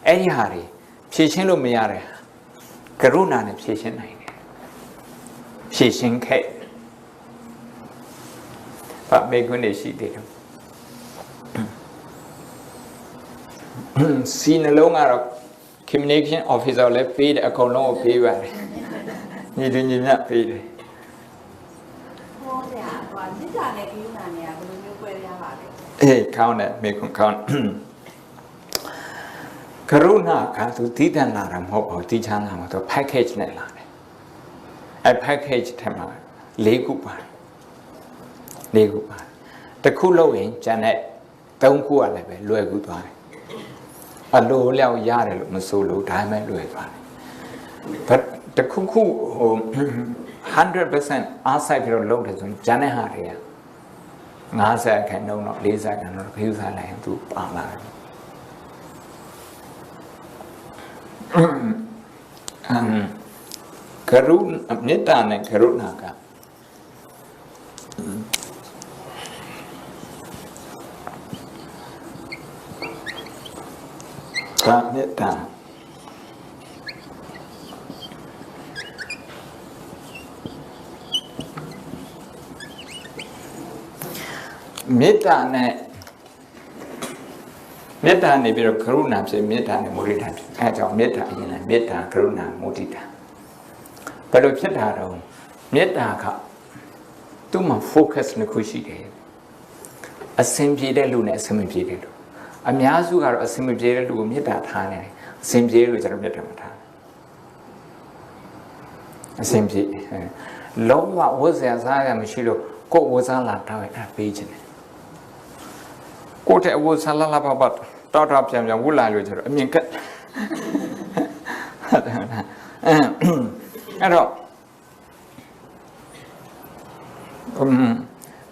အဲ့ဒီဟာတွေဖြေရှင်းလို့မရတယ်ကရုဏာနဲ့ဖြေရှင်းနိုင်တယ်ဖြေရှင်းခဲ့ဘာမေကွန်းနေရှိသေးတယ်စီနှလုံးကတော့ communication officer လည်းပေးတယ်အကုန်လုံးကိုပေးပါတယ်ညီတူညီမျှပေးတယ်ဟောဆရာဟိုစစ်တာနဲ့ကိစ္စနဲ့ကဘယ်လိုမျိုးပွဲရပါလဲအေးခေါင်းနဲ့မေကွန်းခေါင်းကရုဏာကသူတည်တံ့လာတာမဟုတ်ဘူးတည်ချမ်းလာမှာသူ package နဲ့လာတယ်အဲ package ထဲမှာ၄ခုပါတယ်၄ခုပါတယ်တစ်ခုလို့ရင်ကျန်တဲ့၃ခုကလည်းပဲလွယ်ကူသွားတယ်အလိုလျောက်ရတယ်လို့မဆိုလို့ဒါမှမလွယ်သွားတယ်but တစ်ခုခုဟို 100% အားစိုက်ပြီးတော့လုပ်တယ်ဆိုရင်ကျန်တဲ့ဟာတွေက50ခန့်တော့40ခန့်တော့ခရူးစားလိုက်ရင်သူပါလာတယ်ကရုဏာမေတ္တာနဲ့ကရုဏာကမေတ္တာမေတ္တာနဲ့မေတ္တာနေပြီးတော့ကရုဏာဖြစ်မေတ္တာနဲ့မုဒိတာဖြစ်အဲကြောင့်မေတ္တာအရင်လည်းမေတ္တာကရုဏာမုဒိတာဘယ်လိုဖြစ်တာတော့မေတ္တာကသူ့မှာ focus နှစ်ခုရှိတယ်အစင်ပြေတဲ့လူနဲ့အစင်မပြေတဲ့လူအများစုကတော့အစင်မပြေတဲ့လူကိုမေတ္တာထားနေတယ်အစင်ပြေလို့ကျွန်တော်မေတ္တာမထားအစင်ပြေလုံးဝဝတ်စရာစားရမရှိလို့ကိုယ်ဝတ်စားလာတော့အဲ့ပေးခြင်းတယ်ကိုယ်တဲ့အဝတ်စားလာပါပါတောက်ပြန်ဝတ်လာလို့ကျတော့အမြင်ကက်အဲ့တော့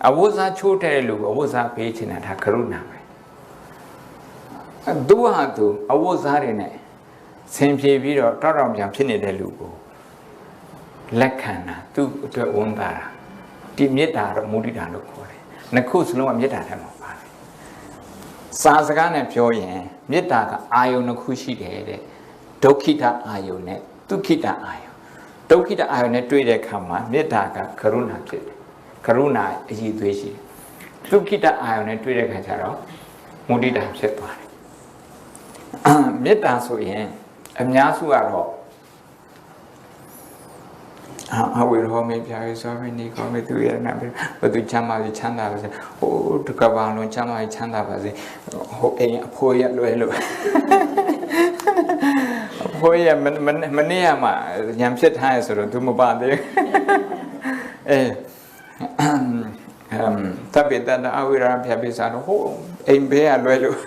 အဝတ်စားချိုးတဲ့လူအဝတ်စားပေးခြင်းတာကရုဏာပဲသူဟာသူအဝတ်စားတွေနဲ့ဆင်ပြေပြီးတော့တောက်ပြန်ဖြစ်နေတဲ့လူကိုလက်ခံတာသူ့အတွက်ဝန်တာဒီမေတ္တာတော့မုဒိတာလို့ခေါ်တယ်နှစ်ခုစလုံးကမေတ္တာထဲမှာပါတယ်စာစကားနဲ့ပြောရင်မေတ္တာကအာယုန်နှစ်ခုရှိတယ်တဲ့ဒုက္ခိတအာယုန်နဲ့ဒုက္ခိတအာယုန်ဒုက္ခိတအာယုန်နဲ့တွေ့တဲ့အခါမှာမေတ္တာကကရုဏာဖြစ်တယ်ကရုဏာအရည်သွေးရှိတယ်ဒုက္ခိတအာယုန်နဲ့တွေ့တဲ့အခါကျတော့မုဒိတာဖြစ်သွားတယ်မေတ္တာဆိုရင်အများစုကတော့အဝေရောမေပြာရီဆိုမင်းကောမေသူရနာဘသူချမ်းသာချမ်းသာပါစေဟိုတကဘာလုံးချမ်းသာချမ်းသာပါစေဟိုအိမ်အဖိုးရလွယ်လို့အဖိုးရမနေ့ကမှညံဖြစ်ထားရဆိုတော့သူမပါသေးတပ်ပိတ္တအဝေရာပြပိစာတော့ဟိုအိမ်ဘေးကလွယ်လို့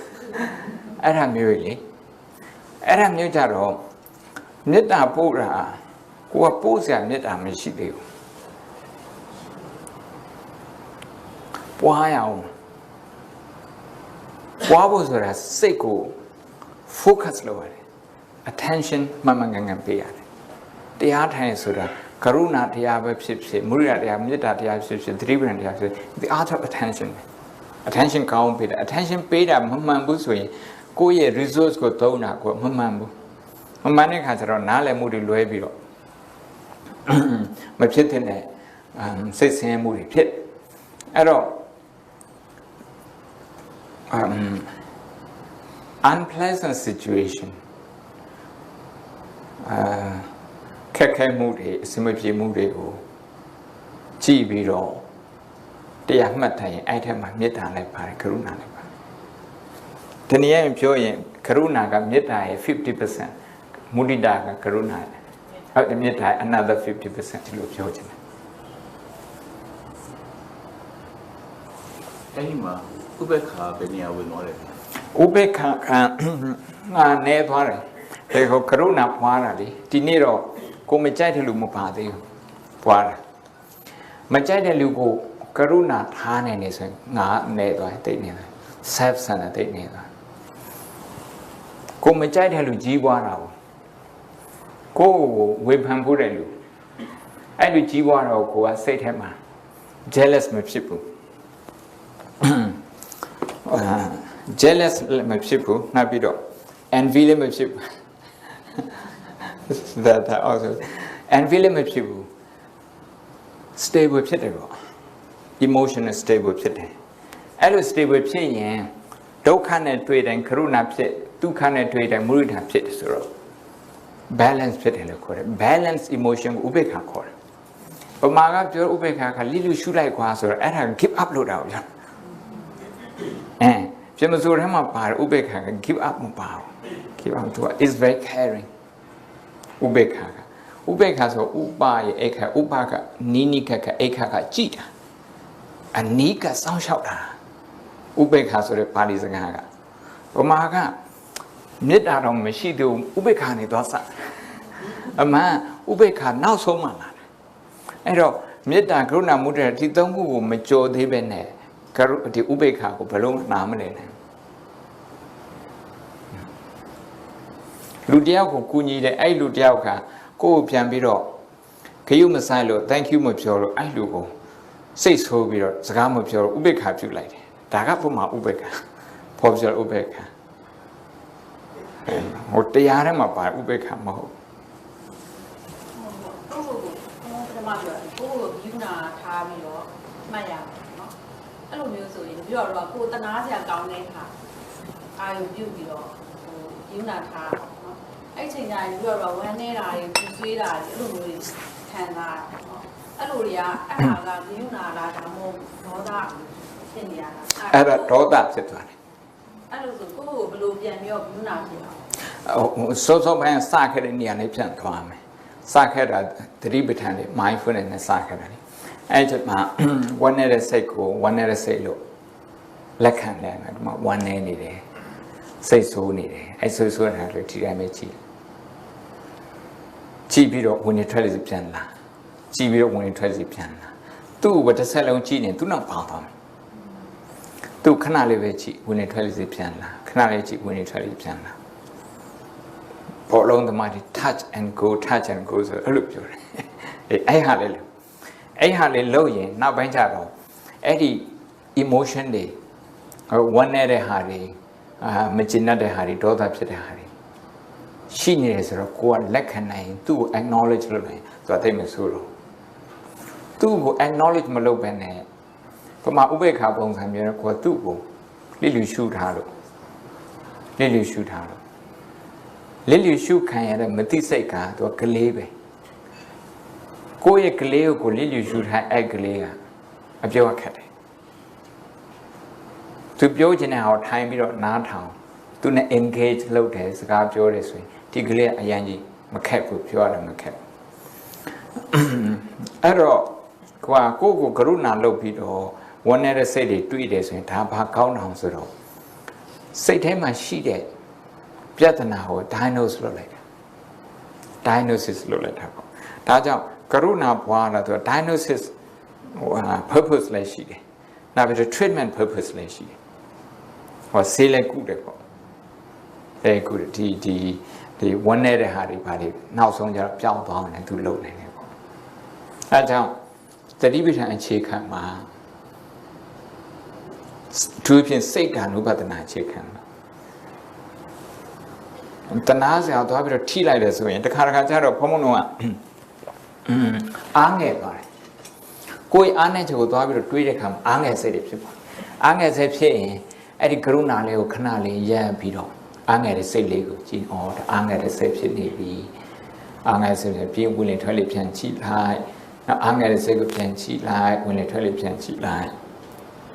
အဲ့ဒါမျိုးလေအဲ့ဒါမျိုးကြတော့မေတ္တာပို့တာကိုကပို့စရာမေတ္တာမရှိသေးဘူးပွားရအောင်ပွားဖို့ဆိုတာစိတ်ကို focus လုပ်ရတယ် attention မှန်မှန်ကန်ကန်ပေးရတယ်တရားထိုင်ဆိုတာကရုဏာတရားပဲဖြစ်ဖြစ်မုဒိတာတရားမေတ္တာတရားဖြစ်ဖြစ်သတိပဋ္ဌာန်တရားဖြစ် the art of attention ကောင်းပေးတယ် attention ပေးတာမမှန်ဘူးဆိုရင်ကိုယ့်ရဲ့ resource ကိုသုံးတာကိုမမှန်ဘူးမမှန်တဲ့ခါကျတော့နားလည်မှုတွေလွဲပြီးတော့မဖြစ်တဲ့စိတ်ဆင်းရဲမှုတွေဖြစ်အဲ့တော့unpleasant situation ခက်ခဲမှုတွေအဆင်မပြေမှုတွေကိုကြည့်ပြီးတော့တရားမှတ်ထားရင်အဲ့ထက်မှာမေတ္တာလည်းပါတယ်ကရုဏာလည်းပါတယ်ဒီနည်းနဲ့ပြောရင်ကရုဏာကမေတ္တာရဲ့ 50% မုဒိတာကကရုဏာဟုတ်တယ်မေတ္တာ another 50% ဒီလိုပြောချင်တယ်အဲ့ဒီမှာဥပ္ပခါဘယ်နေရာဝင်သွားလဲဥပ္ပခါကငါနေသွားတယ်ဒီဟိုကရုဏာပွားတာလေဒီနေ့တော့ကိုမကြိုက်တဲ့လူမပါသေးဘူးပွားတာမကြိုက်တဲ့လူကိုကရုဏာထားနိုင်နေဆိုရင်ငါနေသွားတိတ်နေတယ် self centered တိတ်နေသွားကိုမကြိုက်တဲ့လူကြီးပွားတာကိုဝေဖန်ဖို့တဲ့လူအဲ့လူကြီးပွားတော့ကိုကစိတ်ထဲမှာ jealous မဖြစ်ဘူး jealous လည်းမဖြစ်ဘူးနောက်ပြီးတော့ envy လည်းမဖြစ်ဘူး that also envy လည်းမဖြစ်ဘူး stable ဖြစ်တယ်ပေါ့ emotional stable ဖြစ်တယ်အဲ့လို stable ဖြစ်ရင်ဒုက္ခနဲ့တွေ့တိုင်းကရုဏာဖြစ်ဒုက္ခနဲ့တွေ့တိုင်းမုဒိတာဖြစ်တယ်ဆိုတော့ balance ဖြစ်တယ်လို့ခေါ်တယ် balance emotion ကိုဥပေက္ခခေါ်တယ်ပမာကပြောဥပေက္ခကလိလူရှုလိုက်ခွာဆိုတော့အဲ့ဒါ give up လုပ်တာပေါ့ဗျာပြင်မစိုးထဲမှာပါတယ်ဥပေက္ခက give up မပါဘူး give up သူက is very caring ဥပေက္ခကဥပေက္ခဆိုဥပရဲ့အခါဥပကနီးနီးခက်ခက်အခါကကြည်တာအနီးကစောင်းလျှောက်တာဥပေက္ခဆိုတဲ့ပါဠိစကားကပမာကမေတ္တာတော့မရှိသေးဘူးဥပေက္ခနေသွားစအမှန်ဥပေက္ခနောက်ဆုံးမှလာတယ်အဲ့တော့မေတ္တာကရုဏာမုဒိတာဒီသုံးခုကိုမကြော်သေးပဲနဲ့ဒီဥပေက္ခကိုဘယ်လုံးနားမလဲနဲ့လူတယောက်ကိုကူညီတယ်အဲ့လူတယောက်ကကိုယ်ကိုပြန်ပြီးတော့ခရုမဆိုင်လို့ thank you မပြောလို့အဲ့လူကိုစိတ်ဆိုးပြီးတော့စကားမပြောလို့ဥပေက္ခပြုလိုက်တယ်ဒါကပုံမှာဥပေက္ခဖော်ပြဥပေက္ခဟိုတရားထဲမှာပါဥပေက္ခမဟုတ်ပထမပြောတယ်ကိုယ်ကိုယူနာထားပြီးတော့မှတ်ရမယ်နော်အဲ့လိုမျိုးဆိုရင်ပြောတော့ကိုယ်တနာစရာကောင်းတဲ့ခါအာယုပြုတ်ပြီးတော့ဟိုယူနာထားတာနော်အဲ့ချိန်ကျရင်ပြောတော့ဝမ်းနေတာတွေပူဆွေးတာတွေအဲ့လိုမျိုးတွေခံစားတာနော်အဲ့လိုတွေကအဲ့ဟာကယူနာလားဒါမှမဟုတ်ဒေါသဖြစ်နေရတာအဲ့ဒါဒေါသဖြစ်သွားတယ်အဲ့လိုဆိုကိုယ့်ကိုဘယ်လိုပြန်ပြီးတော့ယူနာဖြစ်အောင်စောပိုင်းစခဲ့တဲ့နေရာလေးပြန်သွားမယ်စခဲ့တာသတိပဋ္ဌာန်လေး mindfulness နဲ့စခဲ့တာလေအဲ့ဒီမှာဝမ်းနေတဲ့စိတ်ကိုဝမ်းနေတဲ့စိတ်လို့လက်ခံတယ်ဒီမှာဝမ်းနေနေတယ်စိတ်ဆိုးနေတယ်အဲ့ဆိုးတာလည်းဒီတိုင်းပဲကြည့်ပြီးတော့ဝင်နေထွက်လေပြန်လာကြည့်ပြီးတော့ဝင်နေထွက်လေပြန်လာသူ့ကိုတစ်ဆက်လုံးကြည့်နေသူ့နောက်ပေါင်းသွားမယ်သူခဏလေးပဲကြည့်ဝင်နေထွက်လေပြန်လာခဏလေးကြည့်ဝင်နေထွက်လေပြန်လာဘောလုံးသမားတွေ touch and go ဆိုအဲ့လိုပြောတယ်အဲ့ဟာလေးလို့ရင်နောက်ပိုင်းကျတော့အဲ့ဒီ emotion တွေဝမ်းနေတဲ့ဟာတွေမကျဉ်းတဲ့ဟာတွေဒေါသဖြစ်တဲ့ဟာတွေရှိနေတယ်ဆိုတော့ကိုကလက်ခံနိုင်သူ့ကို acknowledge လုပ်နိုင်သူကသိမဆိုးတော့သူ့ကို acknowledge မလုပ်ဘဲနဲ့ပမာဥပေက္ခပုံစံမျိုးတော့ကိုကသူ့ကိုလိလူရှုထားလို့လိလူရှုခံရတဲ့မသိစိတ်ကသူကကလေးပဲကိုယ့်ရဲ့ကလေးကိုလိလူရှုထားအဲ့ကလေးကအပြောခက်တယ်သူပြောချင်တဲ့ဟာကိုထိုင်ပြီးတော့နားထောင်သူနဲ့ engage လုပ်တယ်စကားပြောတယ်ဆိုရင်ဒီကလေးကအရင်ကြီးမခက်ဘူးပြောရတယ်မခက်အဲ့တော့ကိုကိုကရုဏာလုပ်ပြီးတော့ဝမ်းနေတဲ့စိတ်တွေတွေ့တယ်ဆိုရင်ဒါဘာကောင်းတာဆိုတော့စိတ်ထဲမှာရှိတဲ့ပြဿနာကို diagnose လုပ်လိုက်တာ diagnosis လုပ်လိုက်တာပေါ့ဒါကြောင့်ကရုဏာဘွားတာဆိုတော့ diagnosis purpose လည်းရှိတယ်နောက်ပြီးတော့ treatment purpose လည်းရှိတယ်ဟောဆေးလည်းကုတယ်ပေါ့ကုဒီဝမ်းနေတဲ့ဟာတွေဘာတွေနောက်ဆုံးကျတော့ပျောက်သွားတယ်သူလုပ်နေတယ်ပေါ့အဲကြောင့်သတိပဋ္ဌာန်အခြေခံမှာသူဖြင့်စိတ်ဓာနုပဒနာအခြေခံတနာစရာသွားပြီးတော့ထိလိုက်တယ်ဆိုရင်တခါကျတော့ဘုံဘုံကအားငယ်သွားတယ်ကိုယ်အားနဲ့ချက်ကိုသွားပြီးတော့တွေးတဲ့အခါမှာအားငယ်စိတ်တွေဖြစ်သွားအားငယ်စိတ်ဖြစ်ရင်အဲ့ဒီကရုဏာလေးကိုခဏလေးရပ်ပြီးတော့အားငယ်တဲ့စိတ်လေးကိုကြည့်အားငယ်တဲ့စိတ်ဖြစ်နေပြီအားငယ်စိတ်ပြင်းဝင်လေထွက်လေပြန်ကြည့်လိုက်နောက်အားငယ်တဲ့စိတ်ကိုပြန်ကြည့်လိုက်ဝင်လေထွက်လေပြန်ကြည့်လိုက်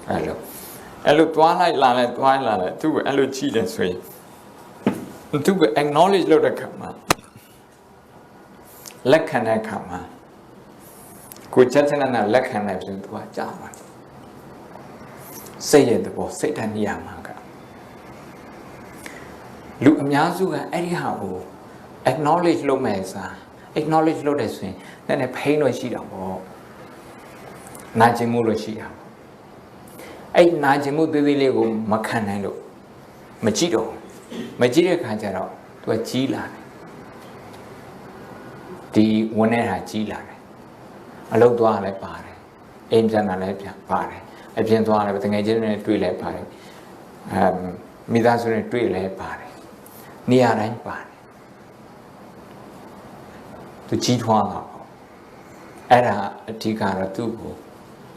အဲ့လိုသွားလိုက်လာလိုက်သူ့ကိုအဲ့လိုကြည့်တယ်ဆိုရင်သူက acknowledge လုပ်တဲ့ခါမှာလက်ခံတဲ့ခါမှာကိုချက်ချင်းနဲ့လက်ခံနိုင်ပြီသူကကြာမှာစိတ်ရဲ့သဘောစိတ်ဓာတ်နေရာမှာကလူအများစုကအဲ့ဒီဟာကို acknowledge လုပ်မယ်စား acknowledge လုပ်တယ်ဆိုရင်နည်းနည်း pain လို့ရှိတာပေါ့နာကျင်မှုလို့ရှိတာပေါ့အဲ့နာကျင်မှုသေးသေးလေးကိုမခံနိုင်လို့မကြည့်တော့မကြည့်တဲ့ခါကျတော့သူကကြီးလာတယ်ဒီဝင်နေတာကြီးလာတယ်အလုပ်သွားလည်းပါတယ်အိမ်ပြန်လာလည်းပြန်ပါတယ်အပြင်သွားလည်းတကယ်ချင်းတွေတွေ့လည်းပါတယ် မိသားစုနဲ့တွေ့လဲပါတယ်နေရာတိုင်းပါတယ်သူကြီးထွားတာပေါ့အဲ့ဒါအဓိကတော့သူ့ကို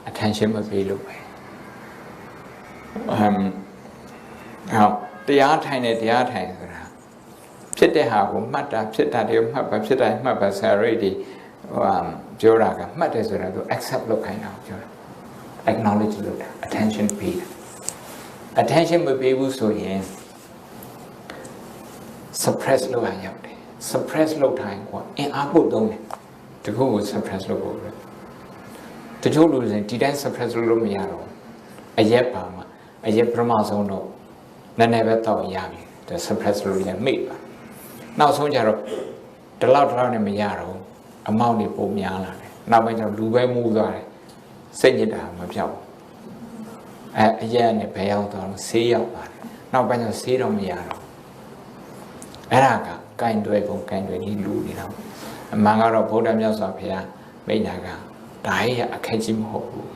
attention မပေးလို့ပဲဟုတ်တရားထိုင်ဆိုတာဖြစ်တဲ့ဟာကိုမှတ်တာဖြစ်တာတွေမှတ်ပါဖြစ်တိုင်းမှတ်ပါဆရာရိတ်ဒီပြောတာကမှတ်တယ်ဆိုတာသူ accept လုပ်ခိုင်းတာပြောတာ acknowledge လုပ်တာ attention ပေးတာ attention မပေးဘူးဆိုရင် suppress လုပ်ရရောက်တယ် suppress လုပ်တိုင်းကွာအင်အားပုတ်သုံးတယ်တခုကို suppress လုပ်ဖို့ပဲတချို့လူတွေဒီတိုင်း suppress လုပ်မရတော့အရက်ပါမှာအရက်ပထမဆုံးတော့နည်းနည်းပဲတော့ရပြီဒါ suppress လုပ်ရမိပါနောက်ဆုံးကျတော့ဒီလောက်နဲ့မရတော့အမောက်တွေပုံများလာတယ်နောက်ပိုင်းကျတော့လူပဲမူးသွားတယ်စိတ်ညစ်တာမပြောက်ဘူးအရက်နဲ့ဘယ်ရောက်တော့ဆေးရောက်ပါတယ်နောက်ပိုင်းကျတော့ဆေးတော့မရတော့အဲ့ဒါကကင်တွယ်ပုံကင်တွယ်ကြီးလူနေတာအမှန်ကတော့ဗုဒ္ဓမြတ်စွာဘုရားမိန့်တာကဒါရဲ့အခက်ကြီးမဟုတ်ဘူး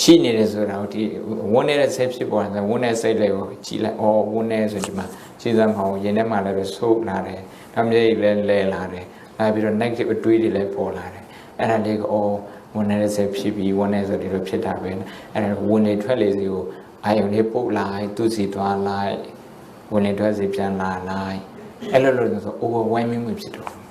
ရှိနေတယ်ဆိုတာဒီဝန်းနေတဲ့စိတ်ဖြစ်ပေါ်တယ်ဝန်းတဲ့စိတ်လေးကိုကြည်လိုက်အော်ဝန်းနေဆိုဒီမှာခြေစမ်းမအောင်ရင်ထဲမှာလည်းဆိုးလာတယ်ဓာတ်မြေကြီးလည်းလဲလာတယ်လာပြီးတော့ negative အတွေးတွေလည်းပေါ်လာတယ်အဲ့ဒါလေးကိုအော်ဝန်းနေတဲ့စိတ်ဖြစ်ပြီးဝန်းနေဆိုဒီလိုဖြစ်တာပဲအဲ့ဒါဝန်းနေထွက်လေစီကိုအာယုန်လေးပုတ်လိုက်သူ့စီသွားလိုက်ဝန်းနေထွက်စီပြန်လာလိုက်အဲ့လိုလို့ဆို overwhelming ဖြစ်တော့